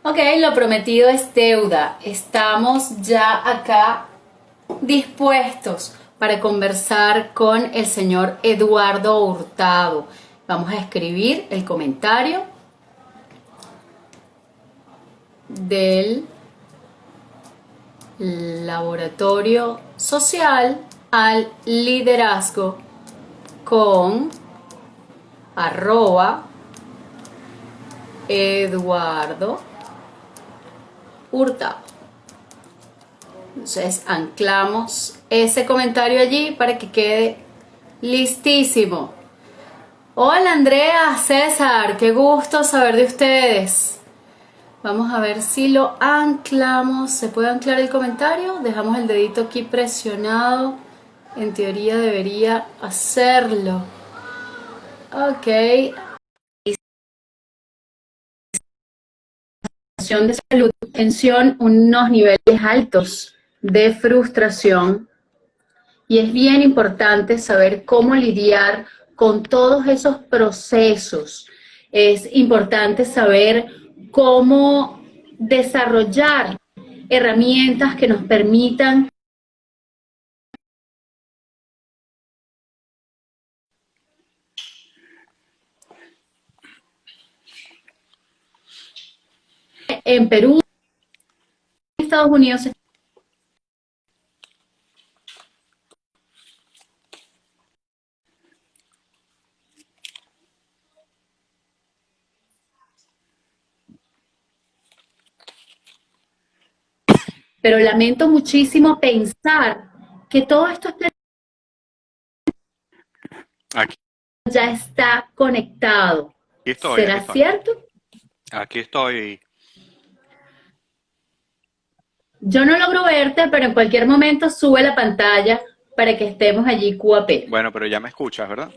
Ok, lo prometido es deuda. Estamos ya acá dispuestos para conversar con el señor Eduardo Hurtado. Vamos a escribir el comentario del laboratorio social al liderazgo con arroba Eduardo Hurtado. Entonces anclamos ese comentario allí para que quede listísimo. Hola Andrea, César, qué gusto saber de ustedes. Vamos a ver si lo anclamos. ¿Se puede anclar el comentario? Dejamos el dedito aquí presionado. En teoría debería hacerlo. Ok. De salud, tensión, unos niveles altos de frustración. Y es bien importante saber cómo lidiar con todos esos procesos. Es importante saber cómo desarrollar herramientas que nos permitan en Perú, en Estados Unidos, pero lamento muchísimo pensar que todo esto Aquí ya está conectado. estoy, aquí ¿Será estoy. cierto? Aquí estoy. Yo no logro verte, pero en cualquier momento sube la pantalla para que estemos allí QAP. Bueno, pero ya me escuchas, ¿verdad?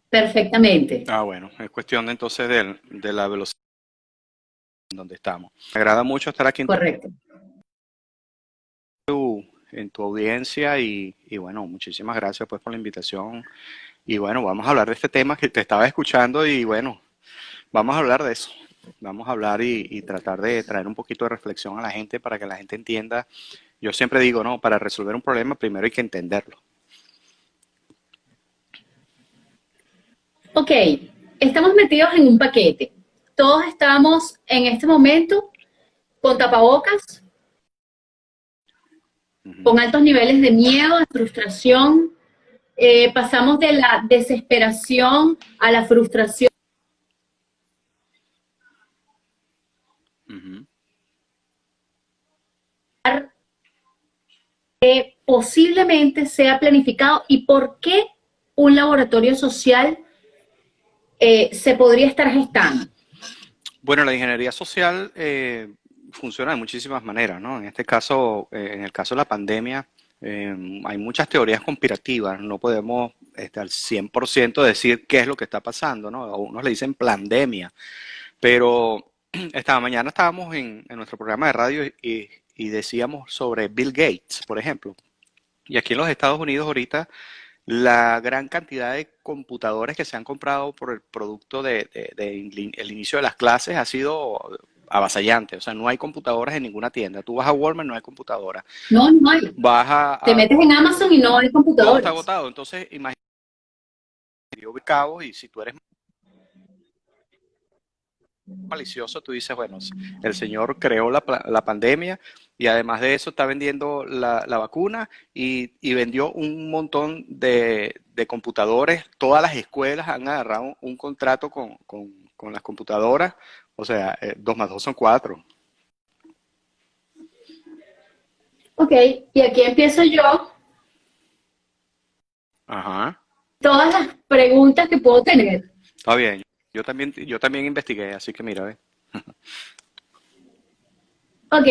Perfectamente. Ah, bueno, es cuestión de, entonces de la velocidad en donde estamos. Me agrada mucho estar aquí Correcto. en tu audiencia y bueno, muchísimas gracias pues por la invitación. Y bueno, vamos a hablar de este tema que te estaba escuchando y bueno, vamos a hablar de eso. Vamos a hablar y tratar de traer un poquito de reflexión a la gente para que la gente entienda. Yo siempre digo, no, para resolver un problema primero hay que entenderlo. Ok, estamos metidos en un paquete. Todos estamos en este momento con tapabocas, con Ujú, altos niveles de miedo, de frustración. Pasamos de la desesperación a la frustración. ujú. Posiblemente sea planificado y por qué un laboratorio social se podría estar gestando. Bueno, la ingeniería social funciona de muchísimas maneras, ¿no? En este caso, en el caso de la pandemia, hay muchas teorías conspirativas. No podemos al 100% decir qué es lo que está pasando, ¿no? A unos le dicen pandemia, pero esta mañana estábamos en nuestro programa de radio y decíamos sobre Bill Gates, por ejemplo. Y aquí en los Estados Unidos ahorita la gran cantidad de computadores que se han comprado por el producto el inicio de las clases ha sido avasallante. O sea, no hay computadoras en ninguna tienda. Tú vas a Walmart, no hay computadoras. No, no hay. Vas Te metes en Amazon y no hay todo está computadores. agotado. Entonces, imagínate, cabos y si tú eres malicioso, tú dices, bueno, el señor creó la pandemia y además de eso está vendiendo la vacuna y vendió un montón de computadores. Todas las escuelas han agarrado un contrato con las computadoras. O sea, 2 más 2 son 4. Ok, y aquí empiezo yo Ajá. todas las preguntas que puedo tener. Está bien. Yo también investigué, así que mira, ve. Ok,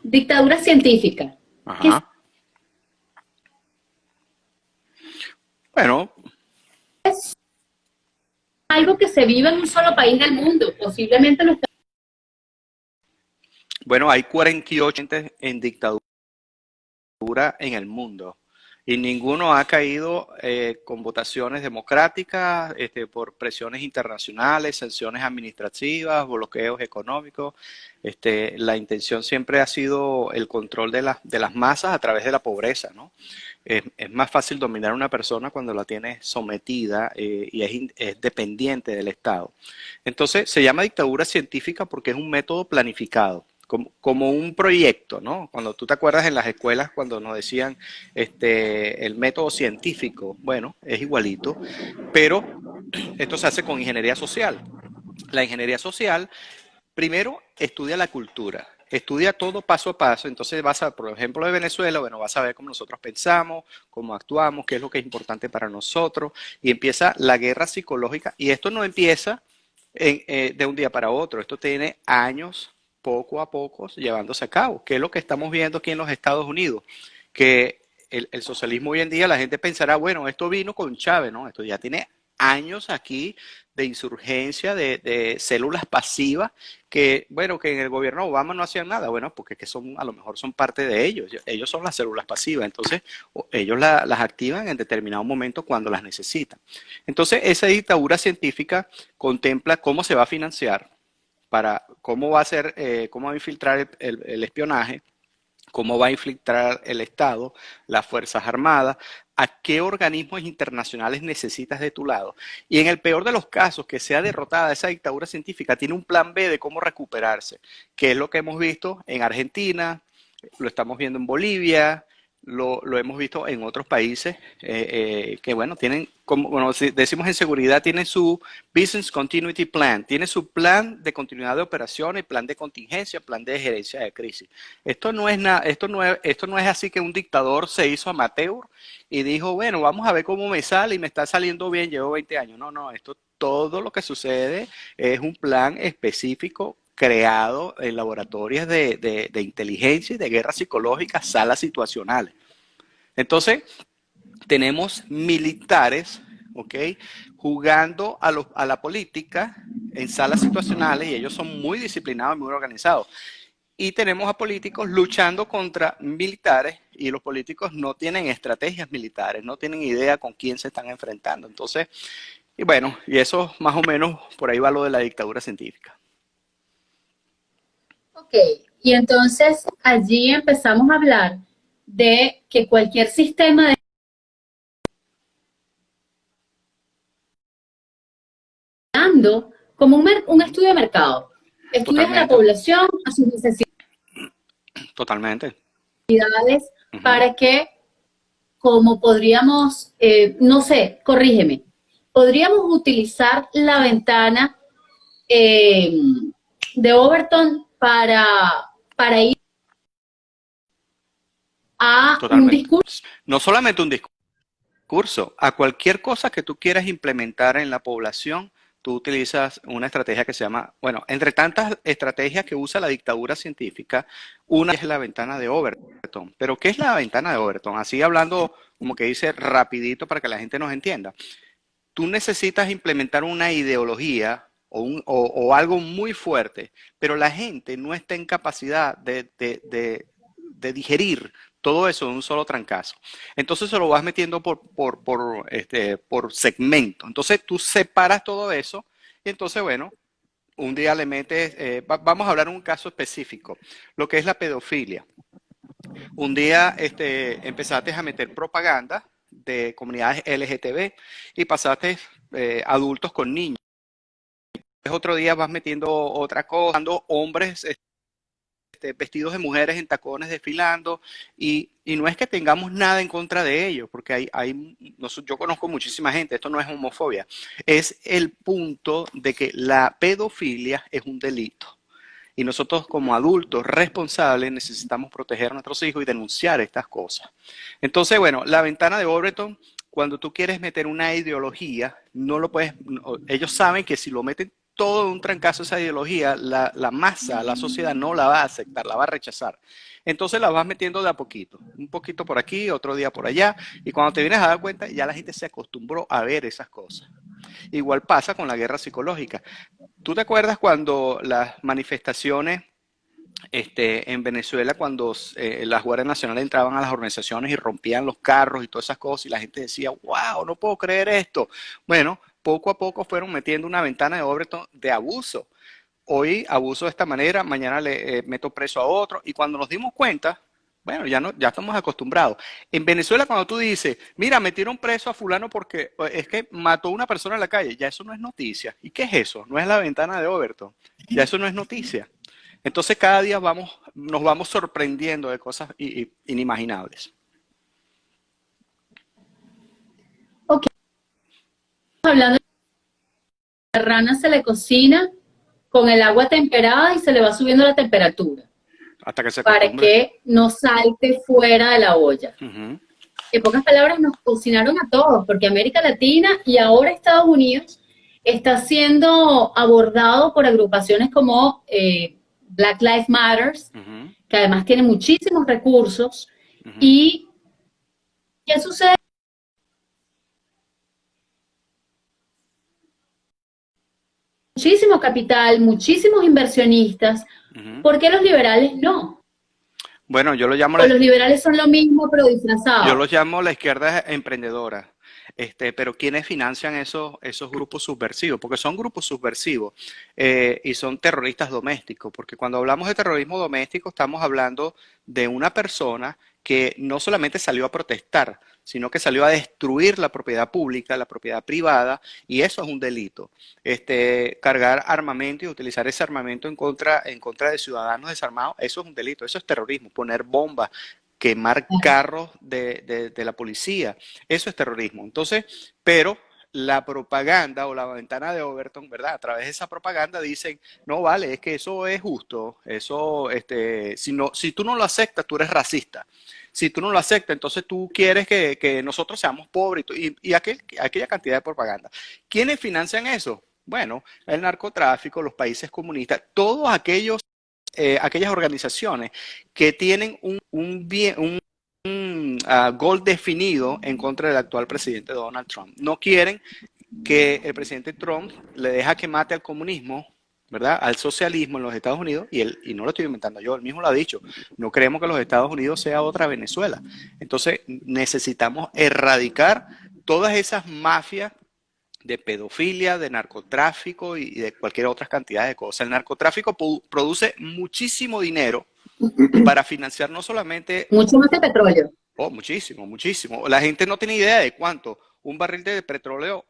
dictadura científica. ¿Qué es Ajá. Bueno, algo que se vive en un solo país del mundo? Posiblemente lo está. bueno, hay 48 en dictadura en el mundo. y ninguno ha caído con votaciones democráticas, por presiones internacionales, sanciones administrativas, bloqueos económicos. La intención siempre ha sido el control de las masas a través de la pobreza, ¿no? Es más fácil dominar a una persona cuando la tienes sometida y es dependiente del Estado. Entonces, se llama dictadura científica porque es un método planificado, como un proyecto, ¿no? Cuando tú te acuerdas en las escuelas, cuando nos decían el método científico, bueno, es igualito, pero esto se hace con ingeniería social. La ingeniería social primero estudia la cultura, estudia todo paso a paso, entonces vas a, por ejemplo, de Venezuela, bueno, vas a ver cómo nosotros pensamos, cómo actuamos, qué es lo que es importante para nosotros, y empieza la guerra psicológica, y esto no empieza de un día para otro, esto tiene años, poco a poco, llevándose a cabo, que es lo que estamos viendo aquí en los Estados Unidos, que el socialismo hoy en día, la gente pensará, bueno, esto vino con Chávez, ¿no? Esto ya tiene años aquí de insurgencia, de células pasivas que, bueno, que en el gobierno Obama no hacían nada, bueno, porque que son, a lo mejor son parte de ellos son las células pasivas, entonces ellos las activan en determinado momento cuando las necesitan. Entonces, esa dictadura científica contempla cómo se va a financiar, para cómo va a ser, cómo va a infiltrar el espionaje, cómo va a infiltrar el Estado, las Fuerzas Armadas, a qué organismos internacionales necesitas de tu lado. Y en el peor de los casos, que sea derrotada esa dictadura científica, tiene un plan B de cómo recuperarse, que es lo que hemos visto en Argentina, lo estamos viendo en Bolivia, lo hemos visto en otros países que, bueno, tienen, como bueno, si decimos en seguridad, tienen su Business Continuity Plan, tiene su plan de continuidad de operaciones, plan de contingencia, plan de gerencia de crisis. Esto no es así que un dictador se hizo amateur y dijo, bueno, vamos a ver cómo me sale y me está saliendo bien, llevo 20 años. No, no, esto todo lo que sucede es un plan específico creado en laboratorios de inteligencia y de guerra psicológica, salas situacionales. Entonces, tenemos militares, ¿ok? Jugando a la política en salas situacionales y ellos son muy disciplinados y muy organizados. Y tenemos a políticos luchando contra militares y los políticos no tienen estrategias militares, no tienen idea con quién se están enfrentando. Entonces, y bueno, y eso más o menos por ahí va lo de la dictadura científica. Ok, y entonces allí empezamos a hablar de que cualquier sistema de como un estudio de mercado. Estudias a la Totalmente, población, a sus totalmente. necesidades, Ujú. para que, como podríamos, no sé, corrígeme, podríamos utilizar la ventana eh, de Overton para ir a un Totalmente. discurso. No solamente un discurso, a cualquier cosa que tú quieras implementar en la población, tú utilizas una estrategia que se llama, bueno, entre tantas estrategias que usa la dictadura científica, una es la ventana de Overton. Pero ¿qué es la ventana de Overton? Así hablando, como que dice rapidito para que la gente nos entienda. Tú necesitas implementar una ideología o algo muy fuerte, pero la gente no está en capacidad de digerir todo eso de un solo trancazo. Entonces se lo vas metiendo por segmento. Entonces tú separas todo eso y entonces, bueno, un día le metes, vamos a hablar de un caso específico, lo que es la pedofilia. Un día empezaste a meter propaganda de comunidades LGTB y pasaste adultos con niños. Otro día vas metiendo otra cosa, hombres vestidos de mujeres en tacones desfilando y no es que tengamos nada en contra de ellos, porque yo conozco muchísima gente, esto no es homofobia, es el punto de que la pedofilia es un delito. Y nosotros como adultos responsables necesitamos proteger a nuestros hijos y denunciar estas cosas. Entonces, bueno, la ventana de Overton, cuando tú quieres meter una ideología, no lo puedes, ellos saben que si lo meten todo de un trancazo esa ideología, la masa, la sociedad no la va a aceptar, la va a rechazar. Entonces la vas metiendo de a poquito, un poquito por aquí, otro día por allá, y cuando te vienes a dar cuenta, ya la gente se acostumbró a ver esas cosas. Igual pasa con la guerra psicológica. ¿Tú te acuerdas cuando las manifestaciones En Venezuela cuando las Guardias Nacionales entraban a las organizaciones y rompían los carros y todas esas cosas y la gente decía, wow, no puedo creer esto. Bueno, poco a poco fueron metiendo una ventana de Overton de abuso. Hoy abuso de esta manera, mañana le meto preso a otro y cuando nos dimos cuenta, bueno, ya no, ya estamos acostumbrados. En Venezuela cuando tú dices, mira, metieron preso a fulano porque es que mató a una persona en la calle, ya eso no es noticia. ¿Y qué es eso? No es la ventana de Overton, ya eso no es noticia. Entonces cada día nos vamos sorprendiendo de cosas inimaginables. Ok, hablando de la rana se le cocina con el agua temperada y se le va subiendo la temperatura Hasta que se para acostumbre. que no salte fuera de la olla. Ujú, En pocas palabras, nos cocinaron a todos, porque América Latina y ahora Estados Unidos está siendo abordado por agrupaciones como Black Lives Matter, ujú, que además tiene muchísimos recursos. ujú. ¿Y qué sucede? Muchísimo capital, muchísimos inversionistas. Ujú. ¿Por qué los liberales no? Bueno, O los liberales son lo mismo pero yo disfrazados. los llamo la izquierda emprendedora. Pero ¿quiénes financian esos grupos subversivos? Porque son grupos subversivos y son terroristas domésticos. Porque cuando hablamos de terrorismo doméstico estamos hablando de una persona que no solamente salió a protestar, sino que salió a destruir la propiedad pública, la propiedad privada, y eso es un delito. Cargar armamento y utilizar ese armamento en contra de ciudadanos desarmados, eso es un delito, eso es terrorismo. Poner bombas, quemar carros de la policía. Eso es terrorismo. Entonces, pero la propaganda o la ventana de Overton, ¿verdad? A través de esa propaganda dicen, no vale, es que eso es justo, eso, si tú no lo aceptas, tú eres racista. Si tú no lo aceptas, entonces tú quieres que nosotros seamos pobres y aquella cantidad de propaganda. ¿Quiénes financian eso? Bueno, el narcotráfico, los países comunistas, todos aquellas organizaciones que tienen un gol definido en contra del actual presidente Donald Trump. No quieren que el presidente Trump le deja que mate al comunismo, ¿verdad? Al socialismo en los Estados Unidos, y no lo estoy inventando yo, él mismo lo ha dicho, no queremos que los Estados Unidos sea otra Venezuela. Entonces necesitamos erradicar todas esas mafias de pedofilia, de narcotráfico y de cualquier otra cantidad de cosas. El narcotráfico produce muchísimo dinero para financiar no solamente, Mucho más que petróleo. oh, muchísimo, muchísimo. La gente no tiene idea de cuánto. Un barril de petróleo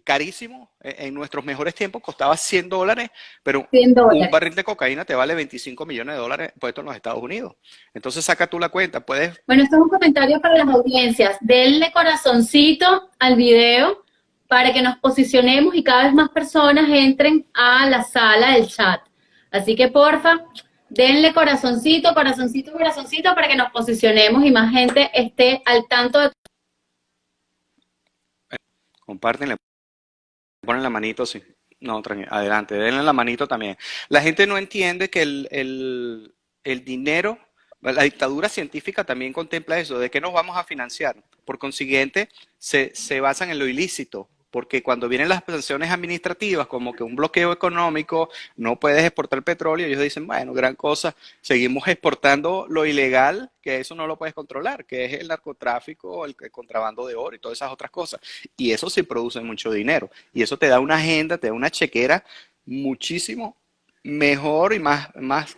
carísimo, en nuestros mejores tiempos costaba $100, pero 100 un dólares. barril de cocaína te vale 25 millones de dólares puesto en los Estados Unidos. Entonces saca tú la cuenta, puedes. Bueno, esto es un comentario para las audiencias. Denle corazoncito al video para que nos posicionemos y cada vez más personas entren a la sala del chat. Así que porfa, denle corazoncito, corazoncito, corazoncito para que nos posicionemos y más gente esté al tanto de... Comparten, le ponen la manito, sí. No, adelante, denle la manito también. La gente no entiende que el dinero, la dictadura científica también contempla eso, de qué nos vamos a financiar. Por consiguiente, se basan en lo ilícito, porque cuando vienen las sanciones administrativas, como que un bloqueo económico, no puedes exportar petróleo, ellos dicen, bueno, gran cosa, seguimos exportando lo ilegal, que eso no lo puedes controlar, que es el narcotráfico, el contrabando de oro y todas esas otras cosas. Y eso sí produce mucho dinero. Y eso te da una agenda, te da una chequera muchísimo mejor y más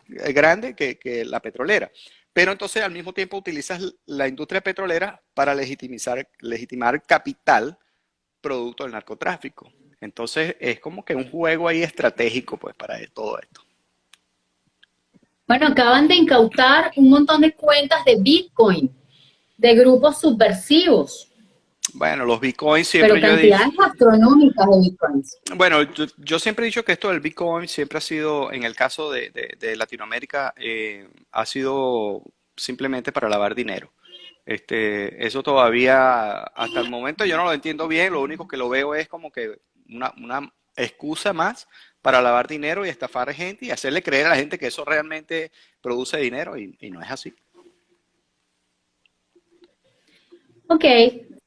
grande que la petrolera. Pero entonces al mismo tiempo utilizas la industria petrolera para legitimar capital producto del narcotráfico. Entonces es como que un juego ahí estratégico pues para todo esto. Bueno, acaban de incautar un montón de cuentas de Bitcoin, de grupos subversivos, Bueno, los bitcoins pero siempre yo he dicho, cantidades astronómicas de Bitcoins. bueno, yo siempre he dicho que esto del bitcoin siempre ha sido, en el caso de Latinoamérica, ha sido simplemente para lavar dinero. Eso todavía, hasta el momento yo no lo entiendo bien, lo único que lo veo es como que una excusa más para lavar dinero y estafar a gente y hacerle creer a la gente que eso realmente produce dinero y no es así. Ok,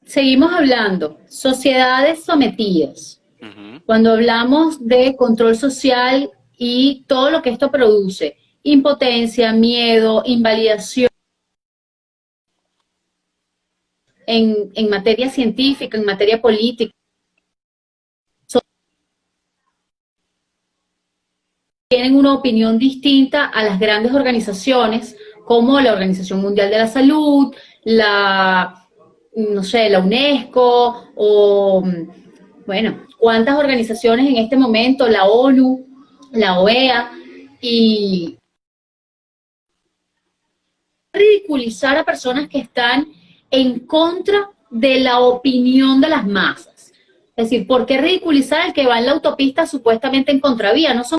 seguimos hablando. Sociedades sometidas. Ujú. Cuando hablamos de control social y todo lo que esto produce, impotencia, miedo, invalidación en materia científica, en materia política. Tienen una opinión distinta a las grandes organizaciones como la Organización Mundial de la Salud, la, no sé, la UNESCO o, bueno, cuántas organizaciones en este momento, la ONU, la OEA, y ridiculizar a personas que están en contra de la opinión de las masas. Es decir, ¿por qué ridiculizar al que va en la autopista supuestamente en contravía? No son...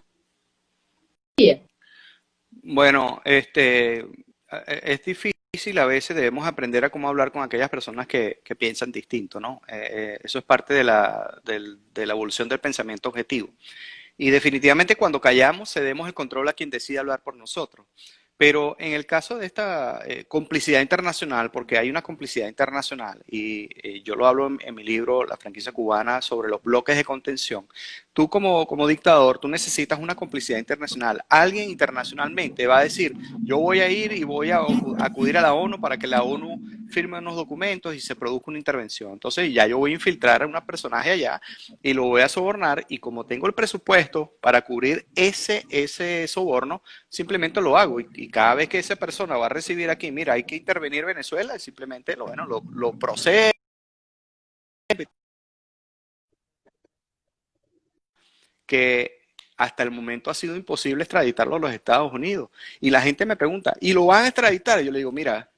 Bueno, es difícil, a veces debemos aprender a cómo hablar con aquellas personas que piensan distinto, ¿no? Eso es parte de de la evolución del pensamiento objetivo. Y definitivamente cuando callamos cedemos el control a quien decide hablar por nosotros. Pero en el caso de esta complicidad internacional, porque hay una complicidad internacional, y yo lo hablo en mi libro, La franquicia cubana, sobre los bloques de contención, tú como dictador, tú necesitas una complicidad internacional. Alguien internacionalmente va a decir, yo voy a ir y voy a acudir a la ONU para que la ONU firme unos documentos y se produzca una intervención. Entonces ya yo voy a infiltrar a un personaje allá y lo voy a sobornar, y como tengo el presupuesto para cubrir ese soborno, simplemente lo hago, y cada vez que esa persona va a recibir aquí, mira, hay que intervenir Venezuela, simplemente lo procede, que hasta el momento ha sido imposible extraditarlo a los Estados Unidos. Y la gente me pregunta, ¿y lo van a extraditar? Y yo le digo, mira,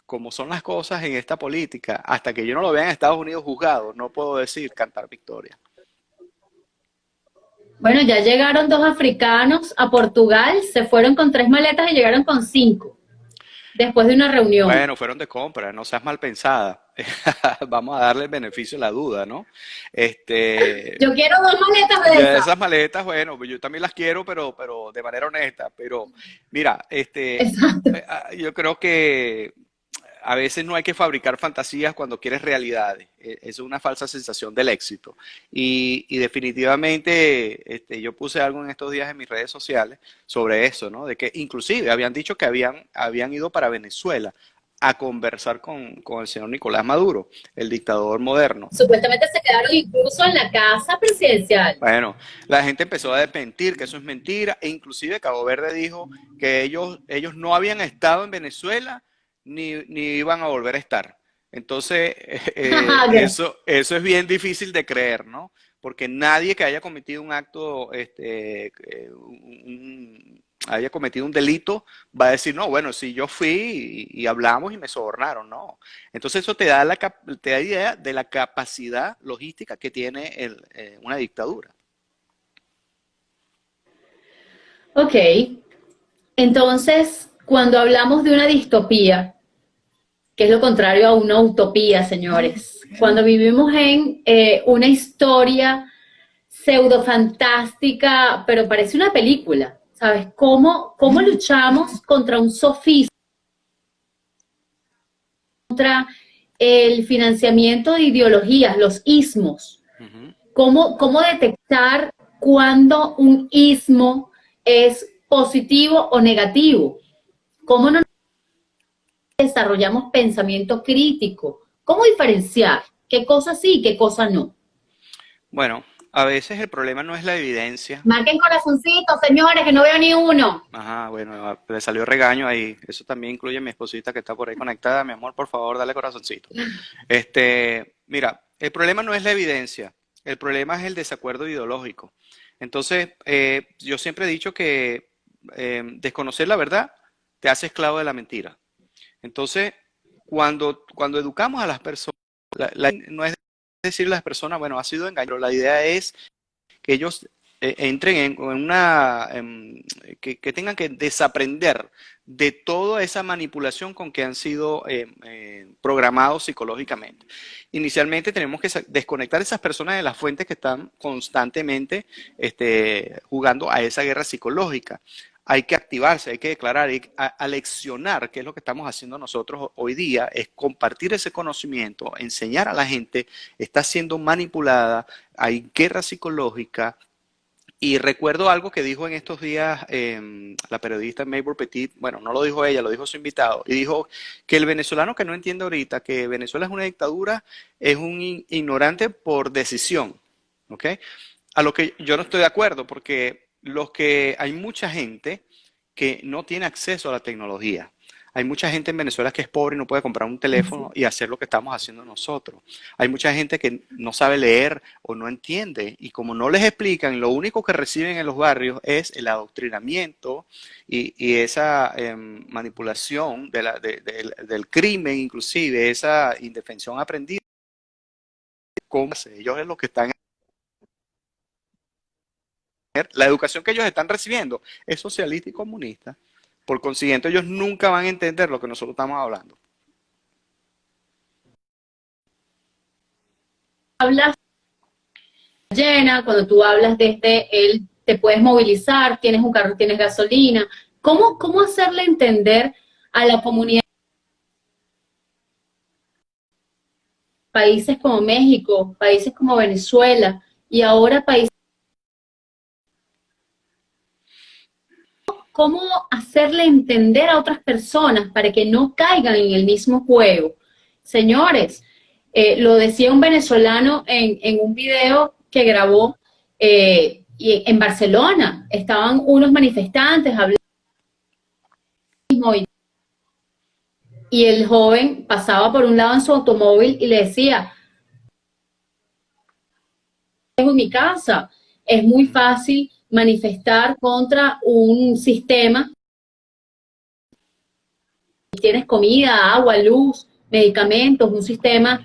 como son las cosas en esta política, hasta que yo no lo vea en Estados Unidos juzgado, no puedo decir cantar victoria. Bueno, ya llegaron dos africanos a Portugal, se fueron con 3 maletas y llegaron con 5, después de una reunión. Bueno, fueron de compra, no seas mal pensada. Vamos a darle el beneficio de la duda, ¿no? Este, Yo quiero 2 maletas de ya esas. esas maletas, bueno, yo también las quiero, pero de manera honesta. Pero mira, Exacto. yo creo que a veces no hay que fabricar fantasías cuando quieres realidades. Es una falsa sensación del éxito. Y definitivamente yo puse algo en estos días en mis redes sociales sobre eso, ¿no? De que inclusive habían dicho que habían ido para Venezuela a conversar con el señor Nicolás Maduro, el dictador moderno. Supuestamente se quedaron incluso en la casa presidencial. Bueno, la gente empezó a desmentir que eso es mentira, e inclusive Cabo Verde dijo que ellos no habían estado en Venezuela ni iban a volver a estar. Entonces, eso es bien difícil de creer, ¿no? Porque nadie que haya cometido un acto, haya cometido un delito, va a decir, no, bueno, sí, yo fui y hablamos y me sobornaron, no. Entonces eso te da idea de la capacidad logística que tiene una dictadura. Ok, entonces, cuando hablamos de una distopía, que es lo contrario a una utopía, señores, cuando vivimos en una historia pseudo fantástica, pero parece una película, ¿sabes? ¿Cómo luchamos contra un sofisma, contra el financiamiento de ideologías, los ismos? Uh -huh. ¿Cómo detectar cuando un ismo es positivo o negativo? ¿Cómo no desarrollamos pensamiento crítico? ¿Cómo diferenciar qué cosa sí y qué cosa no? Bueno, a veces el problema no es la evidencia. Marquen corazoncitos, señores, que no veo ni uno. Ajá, bueno, le salió regaño ahí. Eso también incluye a mi esposita que está por ahí conectada. Mi amor, por favor, dale corazoncito. Mira, el problema no es la evidencia, el problema es el desacuerdo ideológico. Entonces, yo siempre he dicho que desconocer la verdad te hace esclavo de la mentira. Entonces, cuando educamos a las personas, no es decirle a las personas, bueno, ha sido engaño, la idea es que ellos entren que tengan que desaprender de toda esa manipulación con que han sido programados psicológicamente. Inicialmente tenemos que desconectar a esas personas de las fuentes que están constantemente jugando a esa guerra psicológica. Hay que activarse, hay que declarar, hay que aleccionar, que es lo que estamos haciendo nosotros hoy día, es compartir ese conocimiento, enseñar a la gente, está siendo manipulada, hay guerra psicológica, Y recuerdo algo que dijo en estos días la periodista Maybor Petit, bueno, no lo dijo ella, lo dijo su invitado, y dijo que el venezolano que no entiende ahorita que Venezuela es una dictadura es un ignorante por decisión, ¿ok? A lo que yo no estoy de acuerdo, porque hay mucha gente que no tiene acceso a la tecnología. Hay mucha gente en Venezuela que es pobre y no puede comprar un teléfono y hacer lo que estamos haciendo nosotros. Hay mucha gente que no sabe leer o no entiende y como no les explican, lo único que reciben en los barrios es el adoctrinamiento y esa manipulación del crimen, inclusive esa indefensión aprendida. ¿Cómo hace? Ellos es lo que están. La educación que ellos están recibiendo es socialista y comunista. Por consiguiente, ellos nunca van a entender lo que nosotros estamos hablando. Hablas llena, cuando tú hablas desde él, te puedes movilizar, tienes un carro, tienes gasolina. ¿Cómo hacerle entender a la comunidad de países como México, países como Venezuela y ahora países? ¿Cómo hacerle entender a otras personas para que no caigan en el mismo juego? Señores, lo decía un venezolano en un video que grabó y en Barcelona. Estaban unos manifestantes hablando y el joven pasaba por un lado en su automóvil y le decía, en mi casa es muy fácil manifestar contra un sistema. Tienes comida, agua, luz, medicamentos, un sistema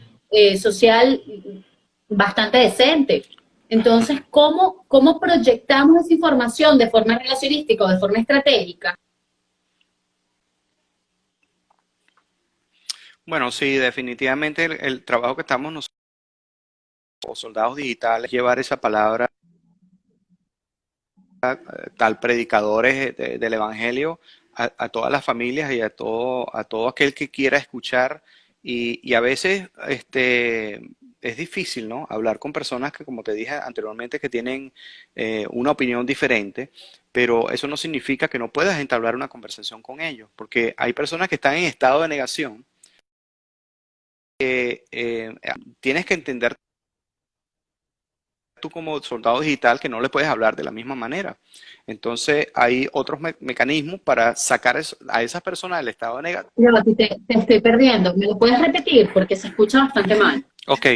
social bastante decente. Entonces, ¿cómo proyectamos esa información de forma relacionística o de forma estratégica? Bueno, sí, definitivamente el trabajo que estamos nosotros, como soldados digitales, llevar esa palabra tal predicadores del Evangelio a todas las familias y a todo aquel que quiera escuchar. Y a veces es difícil, ¿no? Hablar con personas que, como te dije anteriormente, que tienen una opinión diferente, pero eso no significa que no puedas entablar una conversación con ellos, porque hay personas que están en estado de negación. Tienes que entender tú como soldado digital que no le puedes hablar de la misma manera. Entonces hay otros mecanismos para sacar a esas personas del estado de negación. Yo te estoy perdiendo. ¿Me lo puedes repetir? Porque se escucha bastante mal. Ok,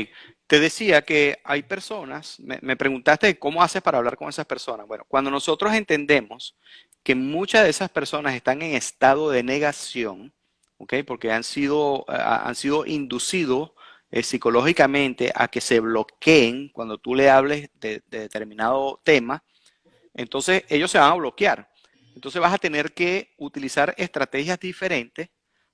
te decía que hay personas, me preguntaste cómo haces para hablar con esas personas. Bueno, cuando nosotros entendemos que muchas de esas personas están en estado de negación, ¿ok? Porque han sido inducidos psicológicamente a que se bloqueen cuando tú le hables de determinado tema, entonces ellos se van a bloquear. Entonces vas a tener que utilizar estrategias diferentes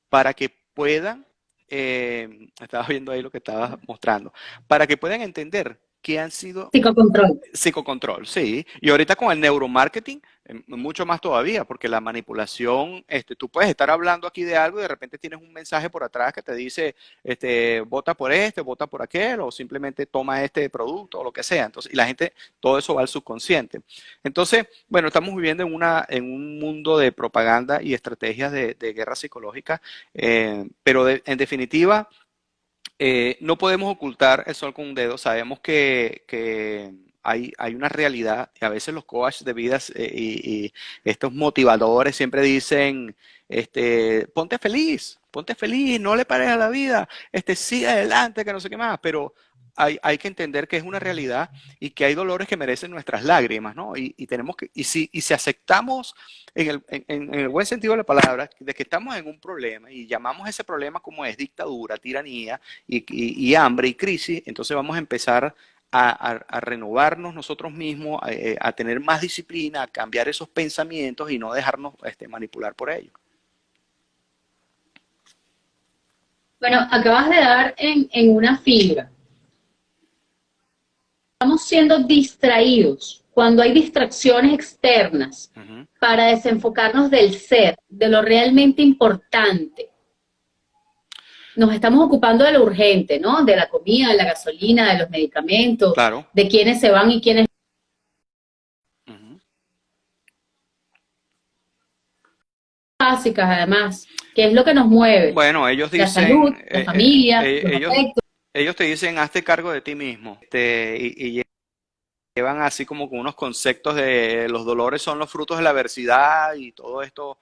para que puedan, estaba viendo ahí lo que estaba mostrando, para que puedan entender que han sido. Psicocontrol. Psicocontrol, sí. Y ahorita con el neuromarketing, mucho más todavía, porque la manipulación, tú puedes estar hablando aquí de algo y de repente tienes un mensaje por atrás que te dice, vota por vota por aquel, o simplemente toma este producto, o lo que sea. Entonces, y la gente, todo eso va al subconsciente. Entonces, bueno, estamos viviendo en un mundo de propaganda y estrategias de guerra psicológica, pero en definitiva, no podemos ocultar el sol con un dedo. Sabemos que hay una realidad y a veces los coaches de vidas y estos motivadores siempre dicen, ponte feliz, no le pares a la vida, sigue adelante, que no sé qué más, pero hay que entender que es una realidad y que hay dolores que merecen nuestras lágrimas, ¿no? Y tenemos si aceptamos en el buen sentido de la palabra, de que estamos en un problema y llamamos ese problema como es dictadura, tiranía y hambre y crisis, entonces vamos a empezar a renovarnos nosotros mismos, a tener más disciplina, a cambiar esos pensamientos y no dejarnos manipular por ellos. Bueno, acabas de dar en una fibra. Estamos siendo distraídos cuando hay distracciones externas para desenfocarnos del ser, de lo realmente importante. Nos estamos ocupando de lo urgente, ¿no? De la comida, de la gasolina, de los medicamentos, Claro. de quiénes se van y quiénes básicas además, que es lo que nos mueve, Bueno, ellos la salud, dicen, la familia, los ellos, afectos. ellos te dicen, hazte cargo de ti mismo, y llevan así como con unos conceptos de los dolores son los frutos de la adversidad y todo esto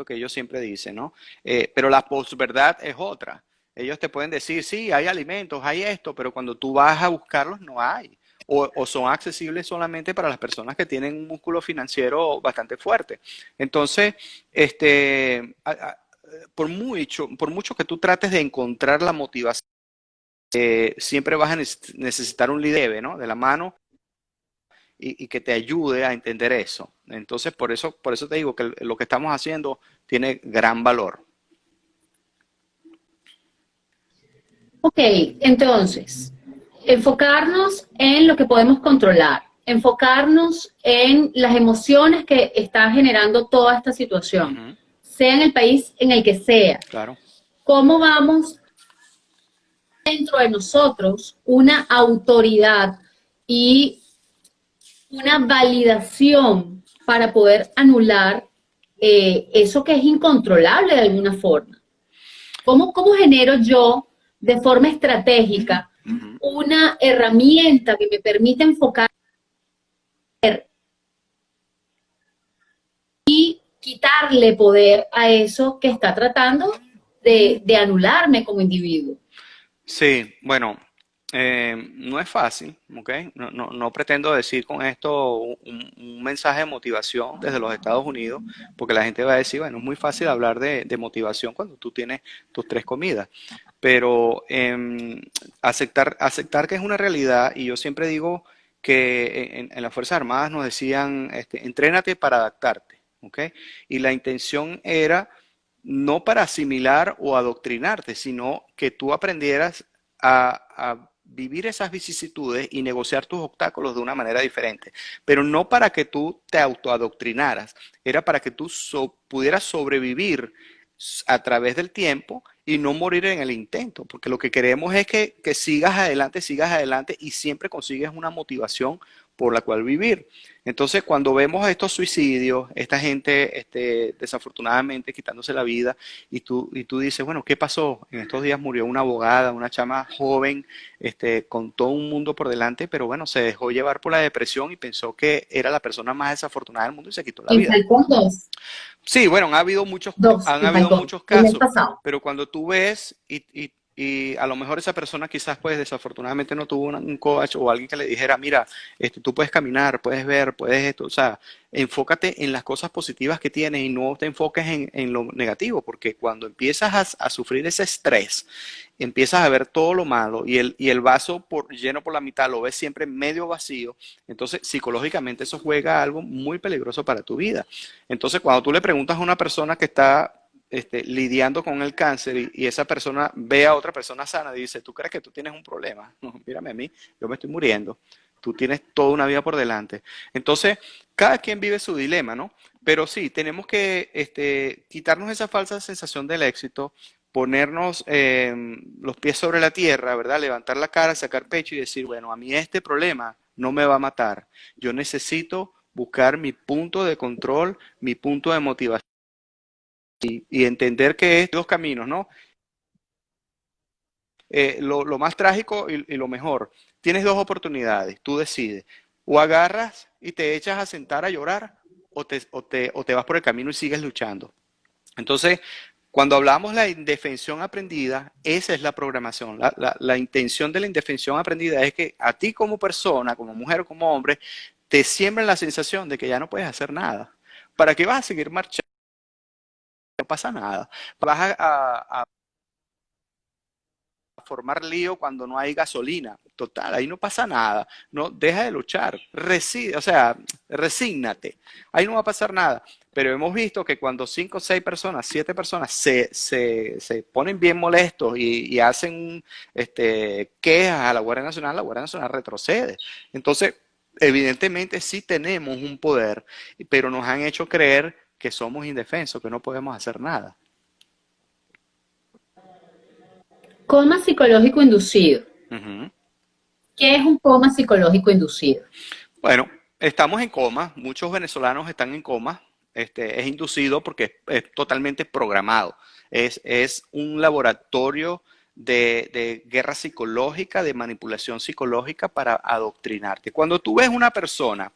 que ellos siempre dicen, ¿no? Pero la posverdad es otra. Ellos te pueden decir, sí, hay alimentos, hay esto, pero cuando tú vas a buscarlos no hay. O son accesibles solamente para las personas que tienen un músculo financiero bastante fuerte. Entonces, por mucho que tú trates de encontrar la motivación, siempre vas a necesitar un líder, ¿no? De la mano y que te ayude a entender eso. Entonces, por eso te digo que lo que estamos haciendo tiene gran valor. Ok, entonces, enfocarnos en lo que podemos controlar, enfocarnos en las emociones que está generando toda esta situación, Ujú, sea en el país en el que sea. claro. ¿Cómo vamos dentro de nosotros una autoridad y una validación para poder anular eso que es incontrolable de alguna forma? ¿Cómo genero yo de forma estratégica Ujú. una herramienta que me permita enfocar y quitarle poder a eso que está tratando de anularme como individuo? Sí, bueno, no es fácil, ¿ok? No pretendo decir con esto un mensaje de motivación desde los Estados Unidos, porque la gente va a decir, bueno, es muy fácil hablar de motivación cuando tú tienes tus tres comidas, pero aceptar que es una realidad, y yo siempre digo que en las Fuerzas Armadas nos decían, entrénate para adaptarte, ¿ok? Y la intención era no para asimilar o adoctrinarte, sino que tú aprendieras a vivir esas vicisitudes y negociar tus obstáculos de una manera diferente. Pero no para que tú te autoadoctrinaras, era para que tú pudieras sobrevivir a través del tiempo y no morir en el intento, porque lo que queremos es que sigas adelante y siempre consigues una motivación por la cual vivir. Entonces, cuando vemos estos suicidios, esta gente desafortunadamente quitándose la vida, y tú dices, bueno, ¿qué pasó? En estos días murió una abogada, una chama joven, con todo un mundo por delante, pero bueno, se dejó llevar por la depresión y pensó que era la persona más desafortunada del mundo y se quitó la En vida. Falcón Sí, bueno, dos, han en habido Falcón, muchos el mes casos, pasado. pero cuando tú ves y a lo mejor esa persona quizás pues desafortunadamente no tuvo un coach o alguien que le dijera, mira, tú puedes caminar, puedes ver, puedes esto, o sea, enfócate en las cosas positivas que tienes y no te enfoques en lo negativo, porque cuando empiezas a sufrir ese estrés, empiezas a ver todo lo malo y el vaso lleno por la mitad lo ves siempre medio vacío, entonces psicológicamente eso juega algo muy peligroso para tu vida. Entonces, cuando tú le preguntas a una persona que está lidiando con el cáncer y esa persona ve a otra persona sana y dice, ¿tú crees que tú tienes un problema? No, mírame a mí, yo me estoy muriendo. Tú tienes toda una vida por delante. Entonces, cada quien vive su dilema, ¿no? Pero sí, tenemos que quitarnos esa falsa sensación del éxito, ponernos los pies sobre la tierra, ¿verdad? Levantar la cara, sacar pecho y decir, bueno, a mí este problema no me va a matar. Yo necesito buscar mi punto de control, mi punto de motivación y entender que es dos caminos, ¿no? Lo más trágico y lo mejor, tienes dos oportunidades, tú decides, o agarras y te echas a sentar a llorar o te vas por el camino y sigues luchando. Entonces, cuando hablamos de la indefensión aprendida, esa es la programación. La intención de la indefensión aprendida es que a ti como persona, como mujer o como hombre, te siembran la sensación de que ya no puedes hacer nada. ¿Para qué vas a seguir marchando? No pasa nada. Vas a formar lío cuando no hay gasolina. Total, ahí no pasa nada. No, deja de luchar. O sea, resígnate. Ahí no va a pasar nada. Pero hemos visto que cuando 5, 6 personas, 7 personas se ponen bien molestos y hacen quejas a la Guardia Nacional retrocede. Entonces, evidentemente sí tenemos un poder, pero nos han hecho creer que somos indefensos, que no podemos hacer nada. Coma psicológico inducido. Ujú. ¿Qué es un coma psicológico inducido? Bueno, estamos en coma, muchos venezolanos están en coma, es inducido porque es totalmente programado. Es un laboratorio de guerra psicológica, de manipulación psicológica para adoctrinarte. Cuando tú ves una persona,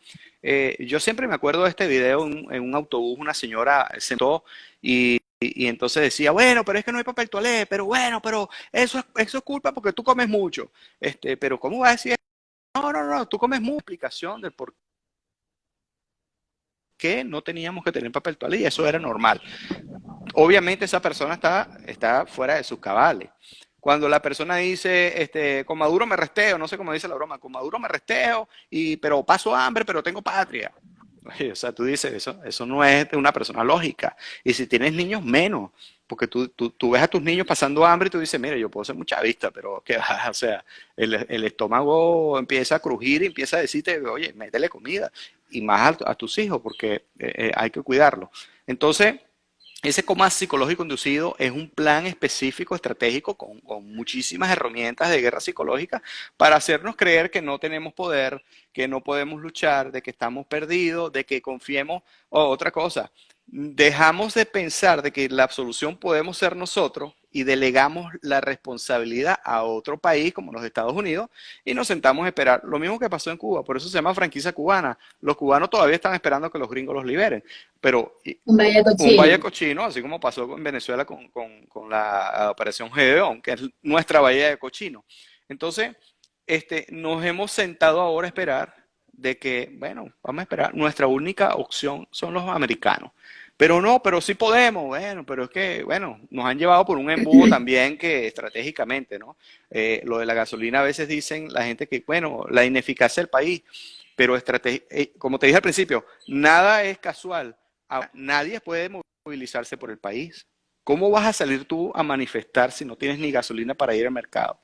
yo siempre me acuerdo de este video en un autobús, una señora se sentó y entonces decía, bueno, pero es que no hay papel toalé, pero bueno, pero eso es culpa porque tú comes mucho. Pero ¿cómo va a decir? No, no, no, tú comes mucha explicación del por qué no teníamos que tener papel toalé y eso era normal. Obviamente esa persona está fuera de sus cabales. Cuando la persona dice, con Maduro me resteo, no sé cómo dice la broma, con Maduro me resteo, pero paso hambre, pero tengo patria. Oye, o sea, tú dices, eso no es de una persona lógica. Y si tienes niños, menos. Porque tú ves a tus niños pasando hambre y tú dices, mira, yo puedo ser mucha vista, pero ¿qué va? O sea, el estómago empieza a crujir y empieza a decirte, oye, métele comida. Y más a tus hijos, porque hay que cuidarlos. Entonces, ese coma psicológico inducido es un plan específico, estratégico, con muchísimas herramientas de guerra psicológica para hacernos creer que no tenemos poder, que no podemos luchar, de que estamos perdidos, de que confiemos. Otra cosa, dejamos de pensar de que la solución podemos ser nosotros y delegamos la responsabilidad a otro país como los Estados Unidos y nos sentamos a esperar. Lo mismo que pasó en Cuba, por eso se llama franquicia cubana. Los cubanos todavía están esperando que los gringos los liberen, pero Un valle un valle cochino. cochino, así como pasó en Venezuela con la Operación Gedeón, que es nuestra bahía de cochino. Entonces, nos hemos sentado ahora a esperar de que, bueno, vamos a esperar, nuestra única opción son los americanos. Pero no, pero sí podemos, bueno, pero es que, bueno, nos han llevado por un embudo también que estratégicamente, ¿no? Lo de la gasolina a veces dicen la gente que, bueno, la ineficacia del país, pero como te dije al principio, nada es casual. Ahora, nadie puede movilizarse por el país. ¿Cómo vas a salir tú a manifestar si no tienes ni gasolina para ir al mercado?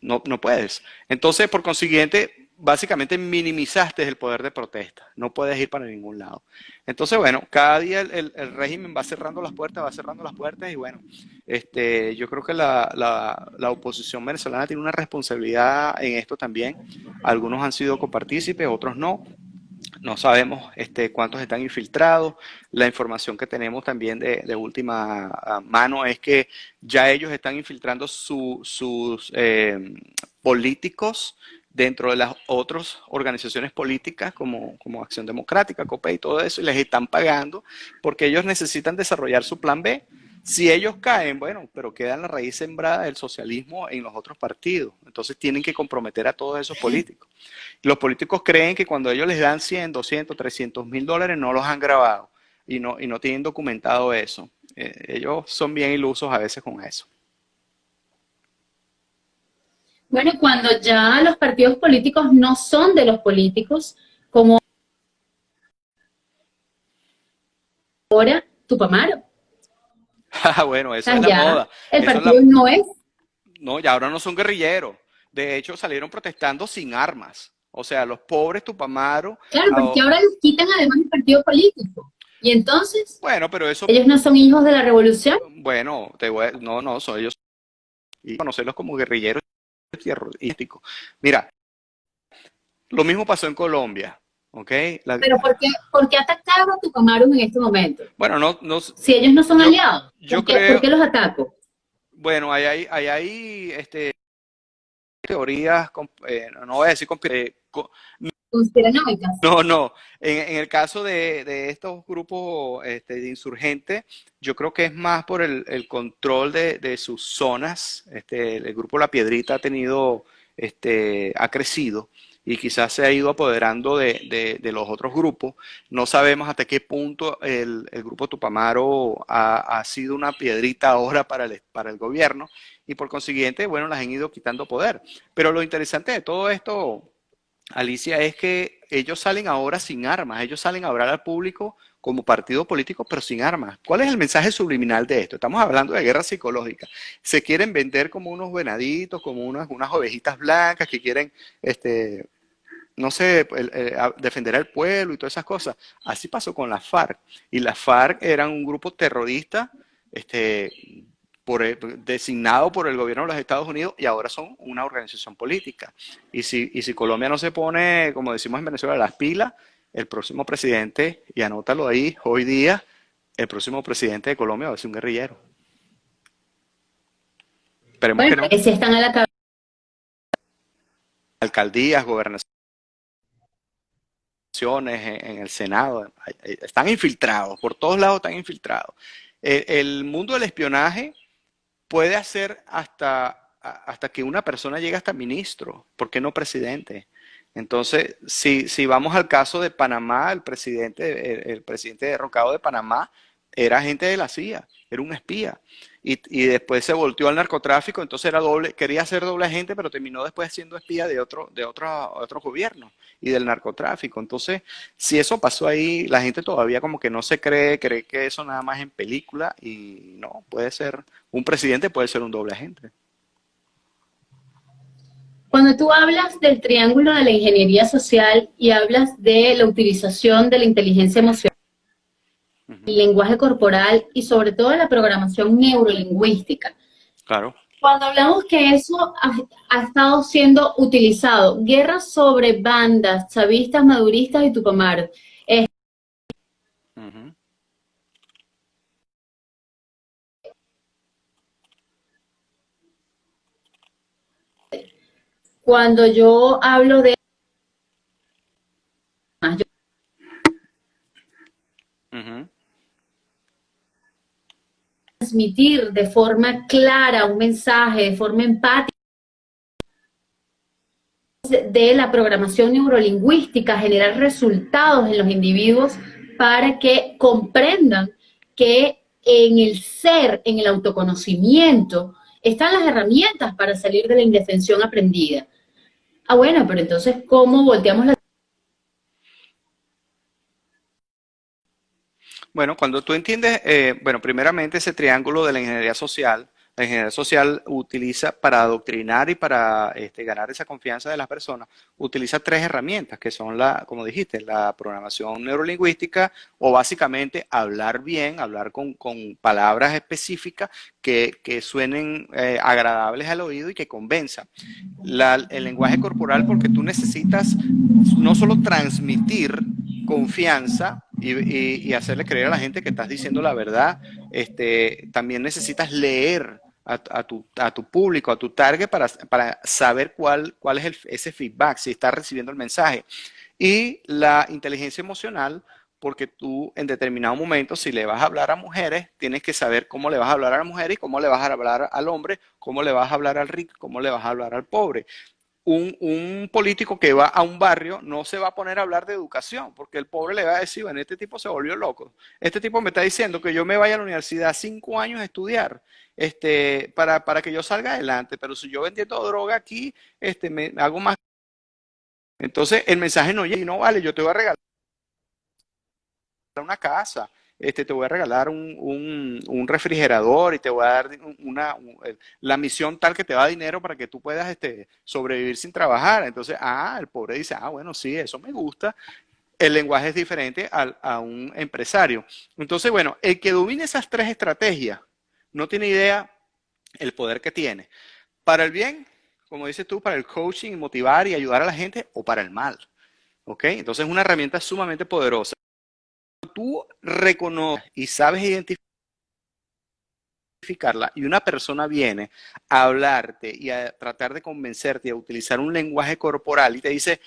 No, no puedes. Entonces, por consiguiente, básicamente minimizaste el poder de protesta. No puedes ir para ningún lado. Entonces, bueno, cada día el régimen va cerrando las puertas y bueno, yo creo que la oposición venezolana tiene una responsabilidad en esto también. Algunos han sido copartícipes, otros no. No sabemos cuántos están infiltrados. La información que tenemos también de última mano es que ya ellos están infiltrando sus políticos dentro de las otras organizaciones políticas como Acción Democrática, COPE y todo eso, y les están pagando porque ellos necesitan desarrollar su plan B. Si ellos caen, bueno, pero queda la raíz sembrada del socialismo en los otros partidos. Entonces tienen que comprometer a todos esos políticos. Los políticos creen que cuando ellos les dan 100, 200, 300 mil dólares no los han grabado y no tienen documentado eso. Ellos son bien ilusos a veces con eso. Bueno, cuando ya los partidos políticos no son de los políticos, como ahora Tupamaro. Bueno, O eso sea, es la ya moda. el Eso es partido la... no es. No, ya ahora no son guerrilleros. De hecho, salieron protestando sin armas. O sea, los pobres Tupamaro. Claro, pero es que ahora les quitan además el partido político. Y entonces, Bueno, pero eso, ellos no son hijos de la revolución. bueno, no, no, son ellos. Y conocerlos como guerrilleros terrorísticos. Mira, lo mismo pasó en Colombia. ¿Ok? Pero por qué atacar a Tupamaro en este momento? Bueno, no, no, Si ellos no son yo, aliados, yo por creo, qué los ataco? bueno, hay teorías, no voy a decir Conspiranoicas. no, no. En el caso de estos grupos de insurgentes, yo creo que es más por el control de sus zonas. El grupo La Piedrita ha crecido y quizás se ha ido apoderando de los otros grupos. No sabemos hasta qué punto el grupo Tupamaro ha sido una piedrita ahora para el gobierno y por consiguiente, bueno, las han ido quitando poder. Pero lo interesante de todo esto, Alicia, es que ellos salen ahora sin armas, ellos salen a hablar al público como partido político, pero sin armas. ¿Cuál es el mensaje subliminal de esto? Estamos hablando de guerra psicológica. Se quieren vender como unos venaditos, como unas ovejitas blancas que quieren, no sé, defender al pueblo y todas esas cosas. Así pasó con las FARC. Y las FARC eran un grupo terrorista, designado por el gobierno de los Estados Unidos y ahora son una organización política. Y si Colombia no se pone, como decimos en Venezuela, las pilas, el próximo presidente, y anótalo ahí, hoy día, el próximo presidente de Colombia va a ser un guerrillero. Esperemos Bueno, que no. que sí están a la cabeza. Alcaldías, gobernaciones, en el Senado, están infiltrados, por todos lados están infiltrados. El mundo del espionaje puede hacer hasta que una persona llegue hasta ministro, ¿por qué no presidente? Entonces, si vamos al caso de Panamá, el presidente derrocado de Panamá era agente de la CIA, era un espía. Y después se volteó al narcotráfico, entonces quería ser doble agente, pero terminó después siendo espía de otro gobierno y del narcotráfico. Entonces, si eso pasó ahí, la gente todavía como que no se cree que eso nada más en película, y no, puede ser, un presidente puede ser un doble agente. Cuando tú hablas del triángulo de la ingeniería social y hablas de la utilización de la inteligencia emocional, el lenguaje corporal y sobre todo la programación neurolingüística, Claro. cuando hablamos que eso ha estado siendo utilizado, guerra sobre bandas, chavistas, maduristas y tupamaros, Ujú. cuando yo hablo de Ujú. transmitir de forma clara un mensaje, de forma empática, de la programación neurolingüística, generar resultados en los individuos para que comprendan que en el ser, en el autoconocimiento, están las herramientas para salir de la indefensión aprendida. Ah, bueno, pero entonces, ¿cómo volteamos la... Bueno, cuando tú entiendes, bueno, primeramente ese triángulo de la ingeniería social utiliza para adoctrinar y para ganar esa confianza de las personas, utiliza tres herramientas que son como dijiste, la programación neurolingüística o básicamente hablar bien, hablar con palabras específicas que suenen agradables al oído y que convenzan. El lenguaje corporal porque tú necesitas no solo transmitir confianza y hacerle creer a la gente que estás diciendo la verdad, también necesitas leer a tu público, a tu target para saber cuál es ese feedback, si estás recibiendo el mensaje. Y la inteligencia emocional, porque tú en determinado momento, si le vas a hablar a mujeres, tienes que saber cómo le vas a hablar a la mujer y cómo le vas a hablar al hombre, cómo le vas a hablar al rico, cómo le vas a hablar al pobre. Un político que va a un barrio no se va a poner a hablar de educación, porque el pobre le va a decir, bueno, este tipo se volvió loco. Este tipo me está diciendo que yo me vaya a la universidad 5 años a estudiar para que yo salga adelante, pero si yo vendiendo droga aquí, me hago más. Entonces el mensaje no llega y no vale, yo te voy a regalar una casa, te voy a regalar un refrigerador y te voy a dar la misión tal que te da dinero para que tú puedas sobrevivir sin trabajar. Entonces, el pobre dice, bueno, sí, eso me gusta. El lenguaje es diferente a un empresario. Entonces, bueno, el que domine esas tres estrategias no tiene idea el poder que tiene. Para el bien, como dices tú, para el coaching, motivar y ayudar a la gente, o para el mal. ¿Ok? Entonces es una herramienta sumamente poderosa. Tú reconoces y sabes identificarla y una persona viene a hablarte y a tratar de convencerte y a utilizar un lenguaje corporal y te dice,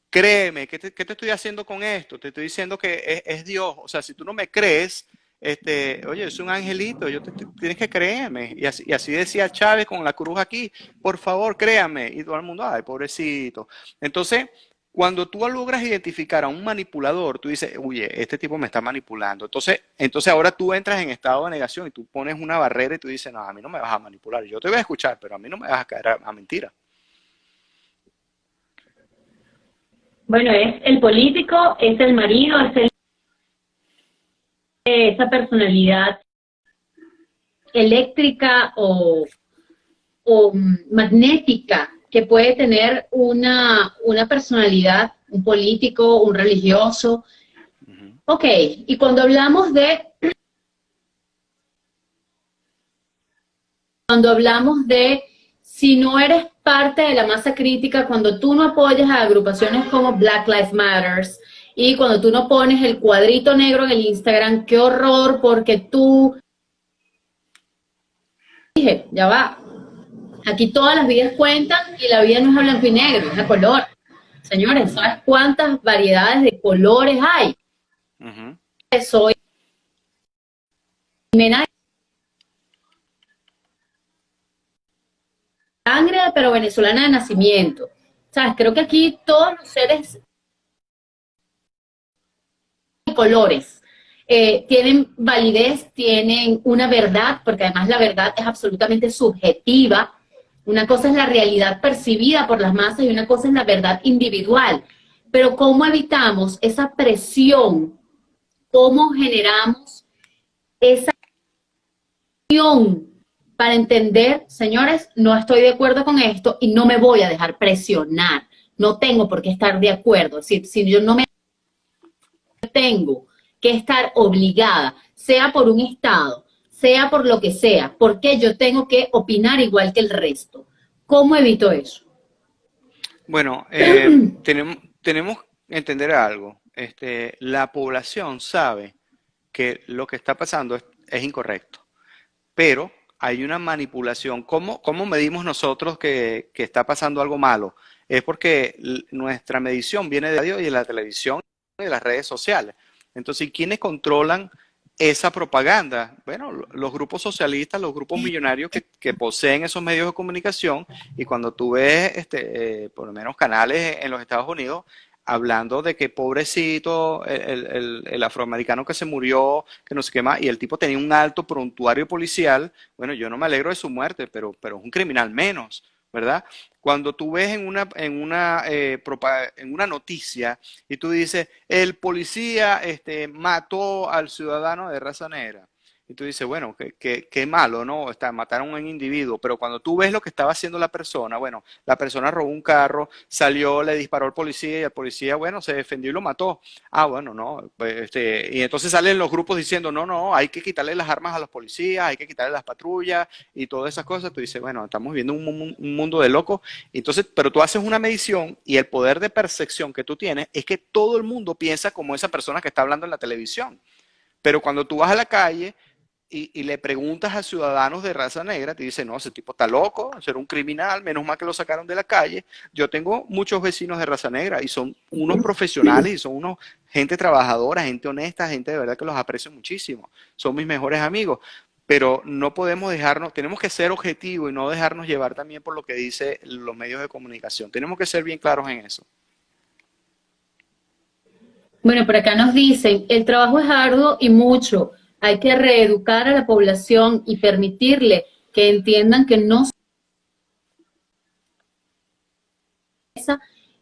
créeme, ¿qué te estoy haciendo con esto? Te estoy diciendo que es Dios. O sea, si tú no me crees, oye, es un angelito, tienes que creerme. Y así decía Chávez con la cruz aquí, por favor, créame. Y todo el mundo, ay, pobrecito. Entonces, cuando tú logras identificar a un manipulador, tú dices, oye, este tipo me está manipulando. Entonces ahora tú entras en estado de negación y tú pones una barrera y tú dices, no, a mí no me vas a manipular. Yo te voy a escuchar, pero a mí no me vas a caer a mentira. Bueno, es el político, es el marido, esa personalidad eléctrica o magnética que puede tener una personalidad, un político, un religioso. Ok, y cuando hablamos de si no eres parte de la masa crítica, cuando tú no apoyas a agrupaciones como Black Lives Matter, Y cuando tú no pones el cuadrito negro en el Instagram, qué horror, porque tú, dije, ya va, aquí todas las vidas cuentan y la vida no es a blanco y negro, es a color. Señores, ¿sabes cuántas variedades de colores hay? Ujú. Soy mena de sangre, pero venezolana de nacimiento. ¿Sabes? Creo que aquí todos los seres y colores tienen validez, tienen una verdad, porque además la verdad es absolutamente subjetiva. Una cosa es la realidad percibida por las masas y una cosa es la verdad individual. Pero ¿cómo evitamos esa presión? ¿Cómo generamos esa presión para entender, señores, no estoy de acuerdo con esto y no me voy a dejar presionar? No tengo por qué estar de acuerdo. Es decir, si yo no me tengo que estar obligada, sea por un Estado, sea por lo que sea, porque yo tengo que opinar igual que el resto. ¿Cómo evito eso? Bueno, tenemos que entender algo. La población sabe que lo que está pasando es incorrecto, pero hay una manipulación. ¿Cómo medimos nosotros que está pasando algo malo? Es porque nuestra medición viene de la radio y de la televisión y de las redes sociales. Entonces, ¿quiénes controlan esa propaganda? Bueno, los grupos socialistas, los grupos millonarios que poseen esos medios de comunicación, y cuando tú ves, por lo menos canales en los Estados Unidos, hablando de que pobrecito el afroamericano que se murió, que no sé qué más, y el tipo tenía un alto prontuario policial. Bueno, yo no me alegro de su muerte, pero es un criminal menos, ¿verdad? Cuando tú ves en una noticia y tú dices, el policía mató al ciudadano de raza negra, y tú dices, bueno, qué malo, ¿no? Mataron a un individuo, pero cuando tú ves lo que estaba haciendo la persona, bueno, la persona robó un carro, salió, le disparó al policía y el policía, bueno, se defendió y lo mató. Ah, bueno, no. Pues, y entonces salen los grupos diciendo, no, no, hay que quitarle las armas a los policías, hay que quitarle las patrullas y todas esas cosas. Tú dices, bueno, estamos viviendo un mundo de locos. Entonces, pero tú haces una medición y el poder de percepción que tú tienes es que todo el mundo piensa como esa persona que está hablando en la televisión. Pero cuando tú vas a la calle y le preguntas a ciudadanos de raza negra, te dicen, no, ese tipo está loco, ser un criminal, menos mal que lo sacaron de la calle. Yo tengo muchos vecinos de raza negra y son unos profesionales y son unos gente trabajadora, gente honesta, gente de verdad que los aprecio muchísimo. Son mis mejores amigos. Pero no podemos dejarnos, tenemos que ser objetivos y no dejarnos llevar también por lo que dicen los medios de comunicación. Tenemos que ser bien claros en eso. Bueno, por acá nos dicen, el trabajo es arduo y mucho. Hay que reeducar a la población y permitirle que entiendan que no se esa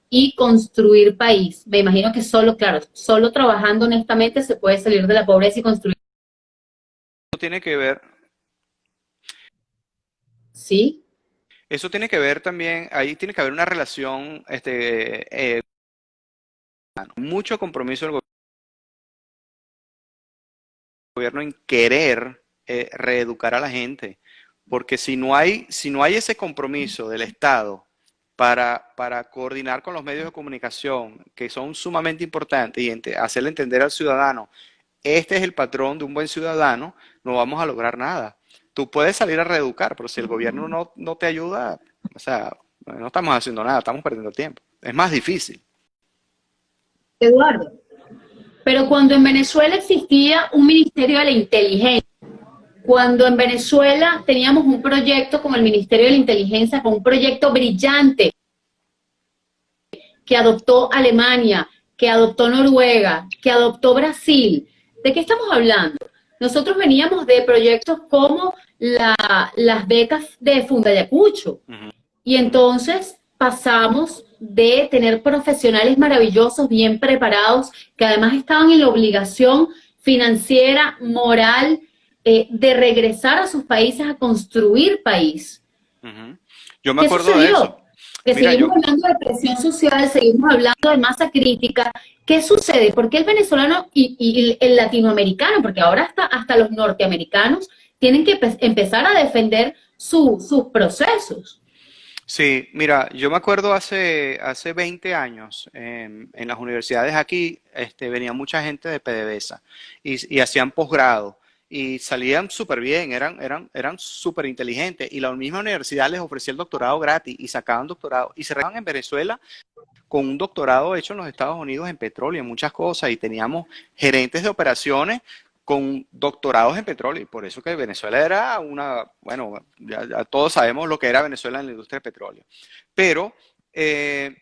y construir país. Me imagino que solo, claro, solo trabajando honestamente se puede salir de la pobreza y construir. Tiene que ver, Sí, eso tiene que ver también, ahí tiene que haber una relación, mucho compromiso del gobierno en querer reeducar a la gente, porque si no hay ese compromiso del Estado para coordinar con los medios de comunicación, que son sumamente importantes, y hacerle entender al ciudadano, este es el patrón de un buen ciudadano, no vamos a lograr nada. Tú puedes salir a reeducar, pero si el gobierno no te ayuda, o sea, no estamos haciendo nada, estamos perdiendo tiempo. Es más difícil. Eduardo. Pero cuando en Venezuela existía un Ministerio de la Inteligencia, cuando en Venezuela teníamos un proyecto como el Ministerio de la Inteligencia, con un proyecto brillante que adoptó Alemania, que adoptó Noruega, que adoptó Brasil. ¿De qué estamos hablando? Nosotros veníamos de proyectos como las becas de Fundayacucho. Uh -huh. Y entonces pasamos de tener profesionales maravillosos, bien preparados, que además estaban en la obligación financiera, moral, de regresar a sus países a construir país. Uh -huh. Yo me ¿Qué acuerdo de eso. sucedió? Que Mira, seguimos hablando de presión social, seguimos hablando de masa crítica. ¿Qué sucede? ¿Por qué el venezolano y el latinoamericano, porque ahora hasta los norteamericanos, tienen que empezar a defender sus procesos? Sí, mira, yo me acuerdo hace 20 años en las universidades aquí venía mucha gente de PDVSA y hacían posgrado y salían súper bien, eran súper inteligentes y la misma universidad les ofrecía el doctorado gratis y sacaban doctorado y se regresaban en Venezuela con un doctorado hecho en los Estados Unidos en petróleo, en muchas cosas, y teníamos gerentes de operaciones con doctorados en petróleo, y por eso que Venezuela era bueno, ya todos sabemos lo que era Venezuela en la industria de petróleo. Pero eh,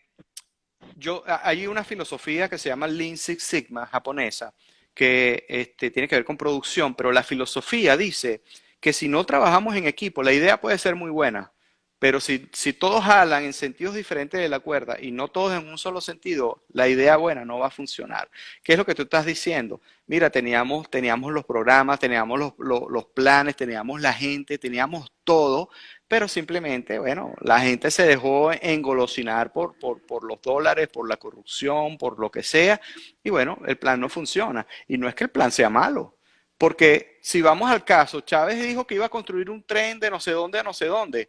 hay una filosofía que se llama Lean Six Sigma japonesa, que tiene que ver con producción, pero la filosofía dice que si no trabajamos en equipo, la idea puede ser muy buena, pero si todos jalan en sentidos diferentes de la cuerda y no todos en un solo sentido, la idea buena no va a funcionar. ¿Qué es lo que tú estás diciendo? Mira, teníamos los programas, teníamos los planes, teníamos la gente, teníamos todo, pero simplemente, bueno, la gente se dejó engolosinar por los dólares, por la corrupción, por lo que sea, y bueno, el plan no funciona. Y no es que el plan sea malo, porque si vamos al caso, Chávez dijo que iba a construir un tren de no sé dónde a no sé dónde.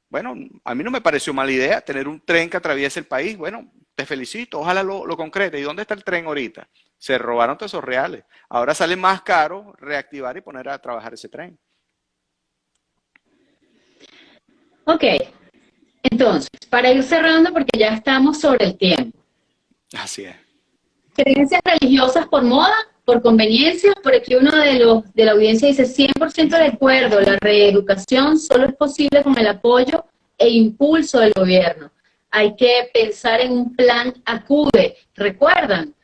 Bueno, a mí no me pareció mala idea tener un tren que atraviese el país. Bueno, te felicito, ojalá lo concrete. ¿Y dónde está el tren ahorita? Se robaron todos esos reales. Ahora sale más caro reactivar y poner a trabajar ese tren. Ok, entonces, para ir cerrando, porque ya estamos sobre el tiempo. Así es. Creencias religiosas por moda, por conveniencia, por aquí uno de la audiencia dice 100% de acuerdo, la reeducación solo es posible con el apoyo e impulso del gobierno. Hay que pensar en un plan acude, recuerdan,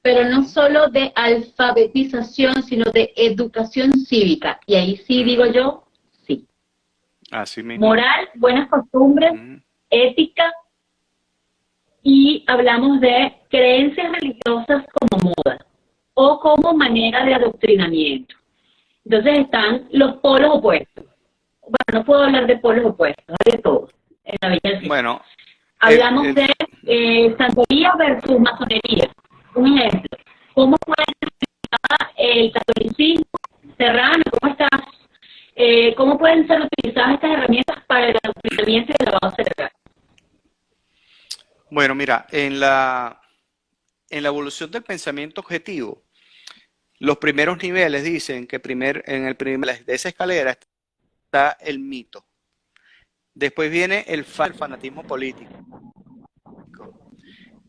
pero no Ujú, solo de alfabetización, sino de educación cívica. Y ahí sí digo ujú. yo, sí. Así mismo. Moral, buenas costumbres, Ujú. ética, y hablamos de creencias religiosas como moda o como manera de adoctrinamiento. Entonces están los polos opuestos. Bueno, no puedo hablar de polos opuestos, hay de todo en la vida del Señor. Bueno, el, Hablamos el- de santería versus masonería. Un ejemplo, ¿cómo puede ser el catolicismo? Serrano, ¿cómo estás? ¿Cómo pueden ser utilizadas estas herramientas para el adoctrinamiento y el lavado cerebral? bueno, mira, en la evolución del pensamiento objetivo, los primeros niveles dicen que en el primer de esa escalera está el mito. Después viene el fanatismo político.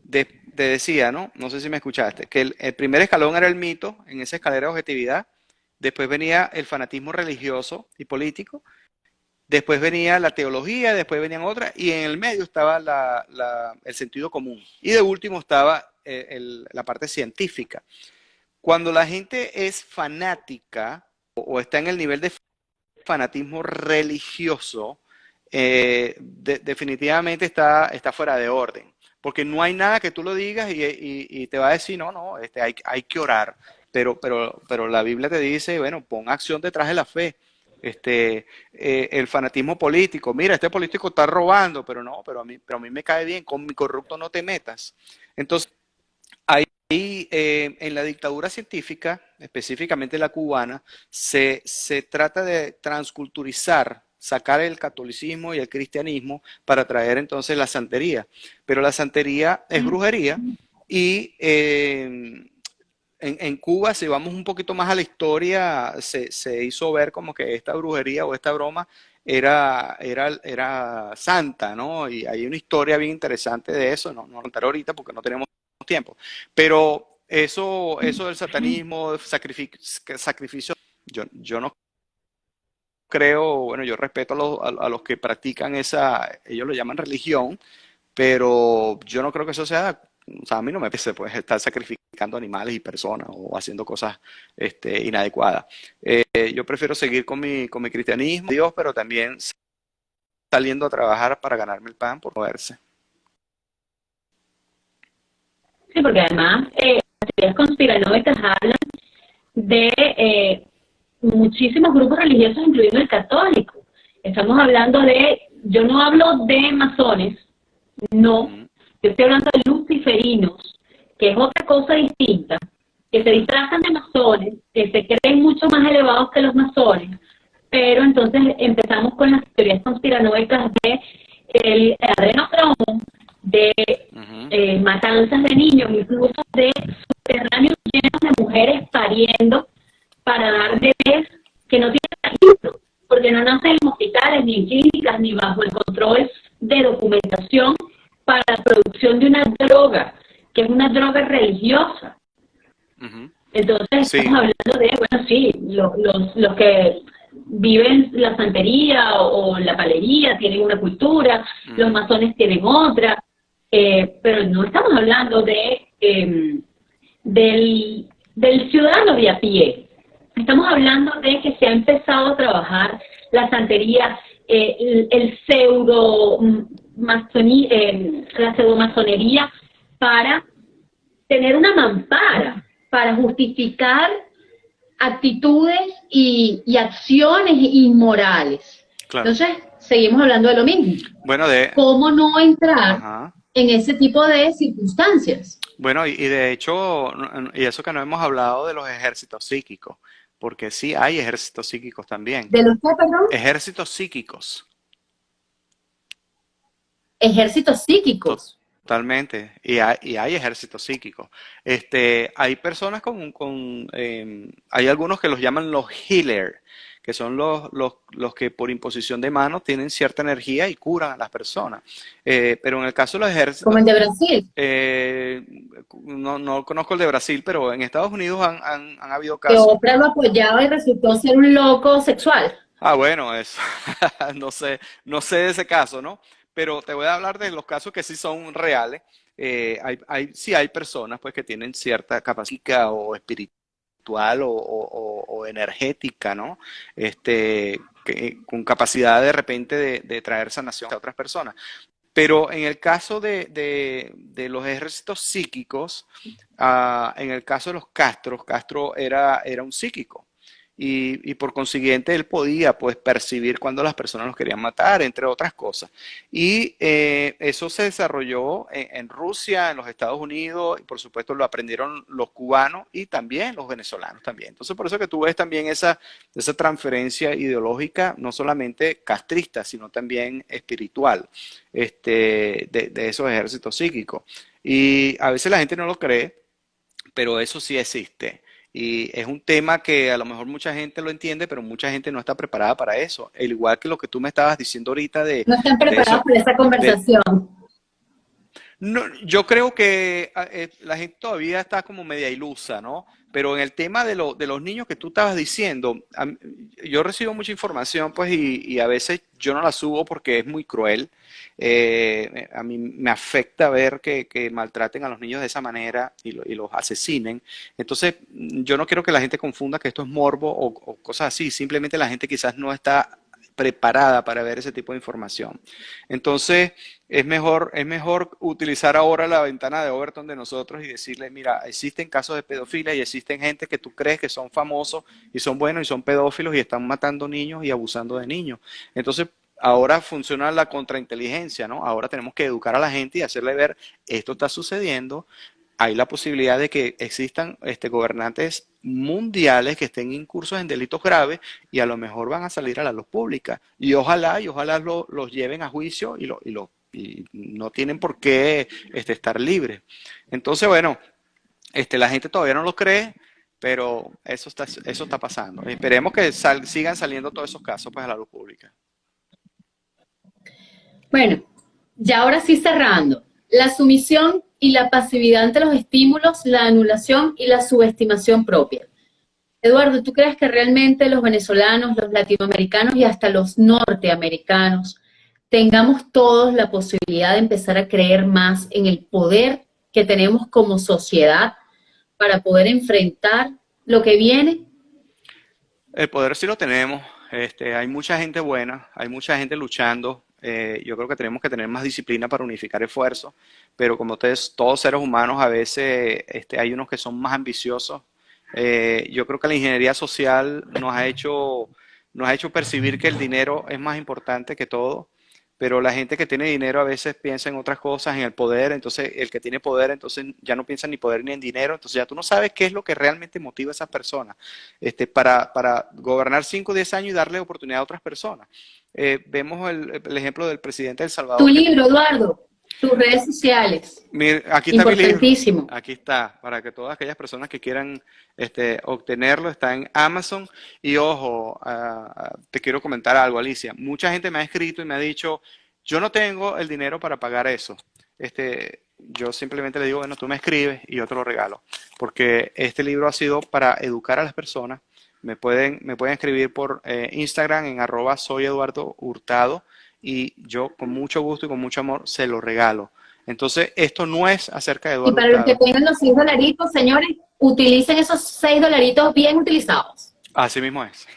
Te decía, ¿no? No sé si me escuchaste, que el primer escalón era el mito en esa escalera de objetividad. Después venía el fanatismo religioso y político. Después venía la teología, después venían otras, y en el medio estaba el sentido común. Y de último estaba la parte científica. Cuando la gente es fanática o está en el nivel de fanatismo religioso, definitivamente está fuera de orden. Porque no hay nada que tú lo digas y te va a decir, no, no, hay que orar. Pero la Biblia te dice, bueno, pon acción detrás de la fe. El fanatismo político, mira, este político está robando, pero no, pero a mí me cae bien, con mi corrupto no te metas. Entonces, ahí en la dictadura científica, específicamente la cubana, se trata de transculturizar, sacar el catolicismo y el cristianismo para traer entonces la santería. Pero la santería es brujería y en Cuba, si vamos un poquito más a la historia, se hizo ver como que esta brujería o esta broma era santa, ¿no? Y hay una historia bien interesante de eso, no lo contaré ahorita porque no tenemos tiempo. Pero eso del satanismo, sacrificio, yo no creo, bueno, yo respeto a los que practican ellos lo llaman religión, pero yo no creo que eso sea, o sea, a mí no me parece pues estar sacrificando animales y personas o haciendo cosas inadecuadas. Yo prefiero seguir con mi cristianismo, Dios, pero también saliendo a trabajar para ganarme el pan por moverse. Sí, porque además las teorías conspiranoicas hablan de muchísimos grupos religiosos, incluyendo el católico. Estamos hablando de, yo no hablo de masones, no, Mm, yo estoy hablando de luciferinos, que es otra cosa distinta, que se disfrazan de masones, que se creen mucho más elevados que los masones, pero entonces empezamos con las teorías conspiranoicas de del adrenocromo, de Ujú. matanzas de niños, incluso de subterráneos llenos de mujeres pariendo para dar bebés que no tienen registro, porque no nacen en hospitales, ni en clínicas, ni bajo el control de documentación para la producción de una droga, que es una droga religiosa. Ujú. Entonces Sí. estamos hablando de, bueno, sí, los que viven la santería o la palería tienen una cultura, los Ujú. masones tienen otra, pero no estamos hablando de del ciudadano de a pie. Estamos hablando de que se ha empezado a trabajar la santería, el pseudo la pseudomasonería para tener una mampara, para justificar actitudes y acciones inmorales. Claro. Entonces, seguimos hablando de lo mismo. Bueno, de, ¿Cómo no entrar ajá. en ese tipo de circunstancias? Bueno, y de hecho, y eso que no hemos hablado de los ejércitos psíquicos, porque sí hay ejércitos psíquicos también. ¿De los qué, perdón? Ejércitos psíquicos, Ejércitos psíquicos. totalmente. Y hay ejércitos psíquicos. Hay personas hay algunos que los llaman los healers, que son los que por imposición de manos tienen cierta energía y curan a las personas. Pero en el caso de los Como ejércitos, el de Brasil, Eh, no conozco el de Brasil, pero en Estados Unidos han habido que casos. Oprah lo apoyaba y resultó ser un loco sexual. Ah, bueno, eso, no sé de ese caso, ¿no? Pero te voy a hablar de los casos que sí son reales. Sí hay personas pues que tienen cierta capacidad o espiritual o energética, ¿no? Con capacidad de repente de traer sanación a otras personas. Pero en el caso de los ejércitos psíquicos, en el caso de los Castros, Castro era un psíquico. Y por consiguiente él podía pues percibir cuando las personas los querían matar, entre otras cosas. Y eso se desarrolló en Rusia, en los Estados Unidos, y por supuesto lo aprendieron los cubanos y también los venezolanos también. Entonces por eso que tú ves también esa transferencia ideológica, no solamente castrista, sino también espiritual, de esos ejércitos psíquicos. Y a veces la gente no lo cree, pero eso sí existe. Y es un tema que a lo mejor mucha gente lo entiende, pero mucha gente no está preparada para eso. El igual que lo que tú me estabas diciendo ahorita No están de preparados eso, para esa de, conversación. no, yo creo que la gente todavía está como media ilusa, ¿no? Pero en el tema de los niños que tú estabas diciendo, yo recibo mucha información, pues, y a veces yo no la subo porque es muy cruel. A mí me afecta ver que maltraten a los niños de esa manera y los asesinen. Entonces, yo no quiero que la gente confunda que esto es morbo o cosas así. Simplemente la gente quizás no está preparada para ver ese tipo de información. Entonces, es mejor utilizar ahora la ventana de Overton de nosotros y decirle, mira, existen casos de pedofilia y existen gente que tú crees que son famosos y son buenos y son pedófilos y están matando niños y abusando de niños. Entonces, ahora funciona la contrainteligencia, ¿no? Ahora tenemos que educar a la gente y hacerle ver, esto está sucediendo, hay la posibilidad de que existan gobernantes mundiales que estén incursos en delitos graves y a lo mejor van a salir a la luz pública. Y ojalá los lleven a juicio y no tienen por qué estar libres. Entonces, bueno, la gente todavía no lo cree, pero eso está pasando. Esperemos que sigan saliendo todos esos casos pues, a la luz pública. Bueno, ya ahora sí cerrando. La sumisión y la pasividad ante los estímulos, la anulación y la subestimación propia. Eduardo, ¿tú crees que realmente los venezolanos, los latinoamericanos y hasta los norteamericanos tengamos todos la posibilidad de empezar a creer más en el poder que tenemos como sociedad para poder enfrentar lo que viene? El poder sí lo tenemos. Hay mucha gente buena, hay mucha gente luchando. Yo creo que tenemos que tener más disciplina para unificar esfuerzos, pero como ustedes, todos seres humanos, a veces hay unos que son más ambiciosos. Yo creo que la ingeniería social nos ha hecho percibir que el dinero es más importante que todo. pero la gente que tiene dinero a veces piensa en otras cosas, en el poder, entonces el que tiene poder entonces ya no piensa ni poder ni en dinero, entonces ya tú no sabes qué es lo que realmente motiva a esas personas para gobernar 5 o 10 años y darle oportunidad a otras personas. Vemos el ejemplo del presidente de El Tu Salvador. libro, Eduardo, tus redes sociales. Aquí está mi libro, Importantísimo. aquí está, para que todas aquellas personas que quieran obtenerlo, está en Amazon. Y ojo, te quiero comentar algo, Alicia. Mucha gente me ha escrito y me ha dicho, yo no tengo el dinero para pagar eso. Yo simplemente le digo, bueno, tú me escribes y yo te lo regalo. Porque este libro ha sido para educar a las personas. Me pueden escribir por Instagram en @soyeduardohurtado y yo con mucho gusto y con mucho amor se lo regalo. Entonces, esto no es acerca de Y Eduardo para los que Hurtado. tengan los $6, señores, utilicen esos $6 bien utilizados. Así mismo es.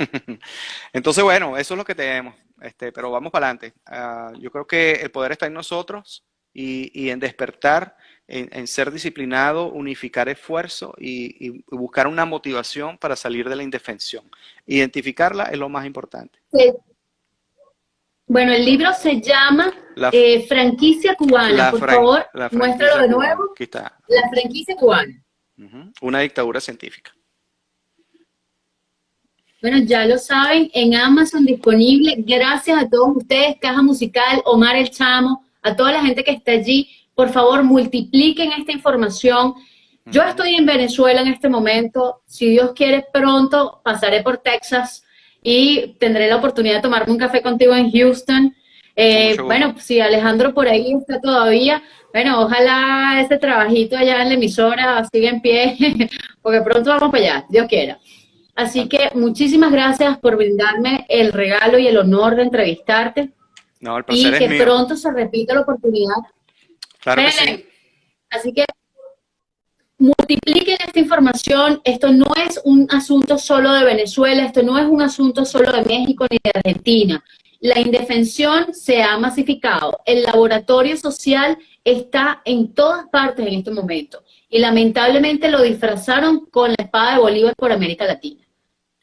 Entonces, bueno, eso es lo que tenemos. Pero vamos para adelante. Yo creo que el poder está en nosotros y en despertar, en ser disciplinado, unificar esfuerzo y buscar una motivación para salir de la indefensión. Identificarla es lo más importante. Sí. Bueno, el libro se llama La, Franquicia Cubana. Por favor, la muéstralo franquicia de cubana. nuevo. Aquí está. La franquicia cubana. Una dictadura científica. Bueno, ya lo saben, en Amazon disponible. Gracias a todos ustedes, Caja Musical, Omar el Chamo, a toda la gente que está allí. Por favor, multipliquen esta información. Yo estoy en Venezuela en este momento. Si Dios quiere, pronto pasaré por Texas y tendré la oportunidad de tomarme un café contigo en Houston. Bueno, si Alejandro por ahí está todavía, bueno, ojalá ese trabajito allá en la emisora siga en pie, porque pronto vamos para allá, Dios quiera. Así que muchísimas gracias por brindarme el regalo y el honor de entrevistarte. No, el placer y que es mío. pronto se repita la oportunidad. Claro que sí. Así que multipliquen esta información. Esto no es un asunto solo de Venezuela, esto no es un asunto solo de México ni de Argentina. La indefensión se ha masificado. El laboratorio social está en todas partes en este momento. Y lamentablemente lo disfrazaron con la espada de Bolívar por América Latina.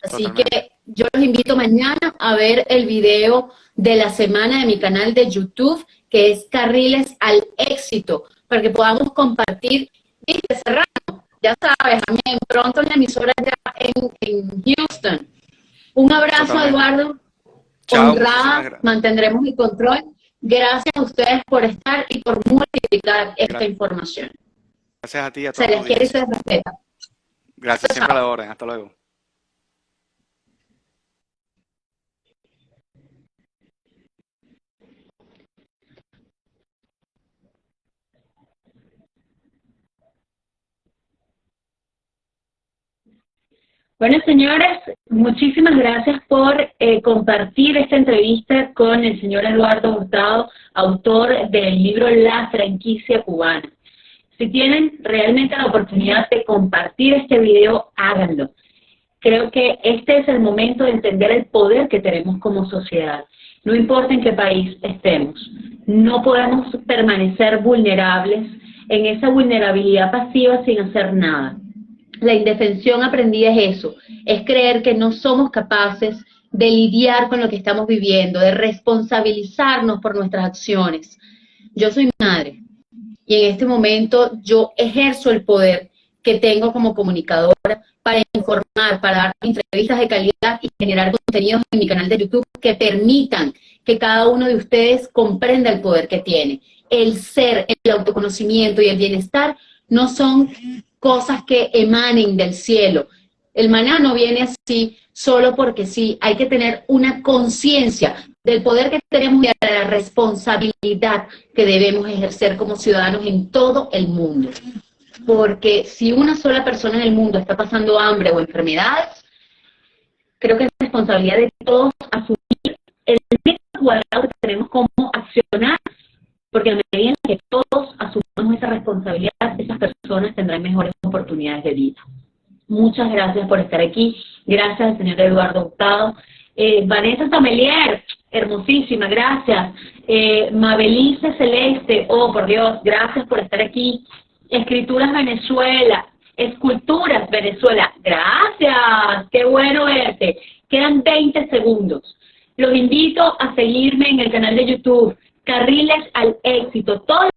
Así Totalmente. que yo los invito mañana a ver el video de la semana de mi canal de YouTube, que es Carriles al Éxito, para que podamos compartir. Viste, Serrano, ya sabes, también pronto en la emisora ya en Houston. Un abrazo, Totalmente. Eduardo. Chao, Honrada, muchísimas gracias. mantendremos el control. Gracias a ustedes por estar y por multiplicar esta Gracias. información. Gracias a ti y a toda Se la les quiere y se audiencia. les respeta. Gracias siempre a la orden. Hasta luego. Bueno, señores, muchísimas gracias por compartir esta entrevista con el señor Eduardo Hurtado, autor del libro La Franquicia Cubana. Si tienen realmente la oportunidad de compartir este video, háganlo. Creo que este es el momento de entender el poder que tenemos como sociedad. No importa en qué país estemos, no podemos permanecer vulnerables en esa vulnerabilidad pasiva sin hacer nada. La indefensión aprendida es eso, es creer que no somos capaces de lidiar con lo que estamos viviendo, de responsabilizarnos por nuestras acciones. Yo soy madre y en este momento yo ejerzo el poder que tengo como comunicadora para informar, para dar entrevistas de calidad y generar contenidos en mi canal de YouTube que permitan que cada uno de ustedes comprenda el poder que tiene. El ser, el autoconocimiento y el bienestar no son cosas que emanen del cielo. El maná no viene así solo porque sí. Hay que tener una conciencia del poder que tenemos y de la responsabilidad que debemos ejercer como ciudadanos en todo el mundo. Porque si una sola persona en el mundo está pasando hambre o enfermedades, creo que es responsabilidad de todos asumir el metro cuadrado que tenemos como accionar, porque a medida que todos asumamos esa responsabilidad, esas personas tendrán mejores oportunidades de vida. Muchas gracias por estar aquí. Gracias al señor Eduardo Hurtado. Vanessa Samelier, hermosísima, gracias. Mabelice Celeste, oh por Dios, gracias por estar aquí. Escrituras Venezuela, Esculturas Venezuela, gracias, qué bueno verte. Quedan 20 segundos. Los invito a seguirme en el canal de YouTube, Carriles al Éxito. Todas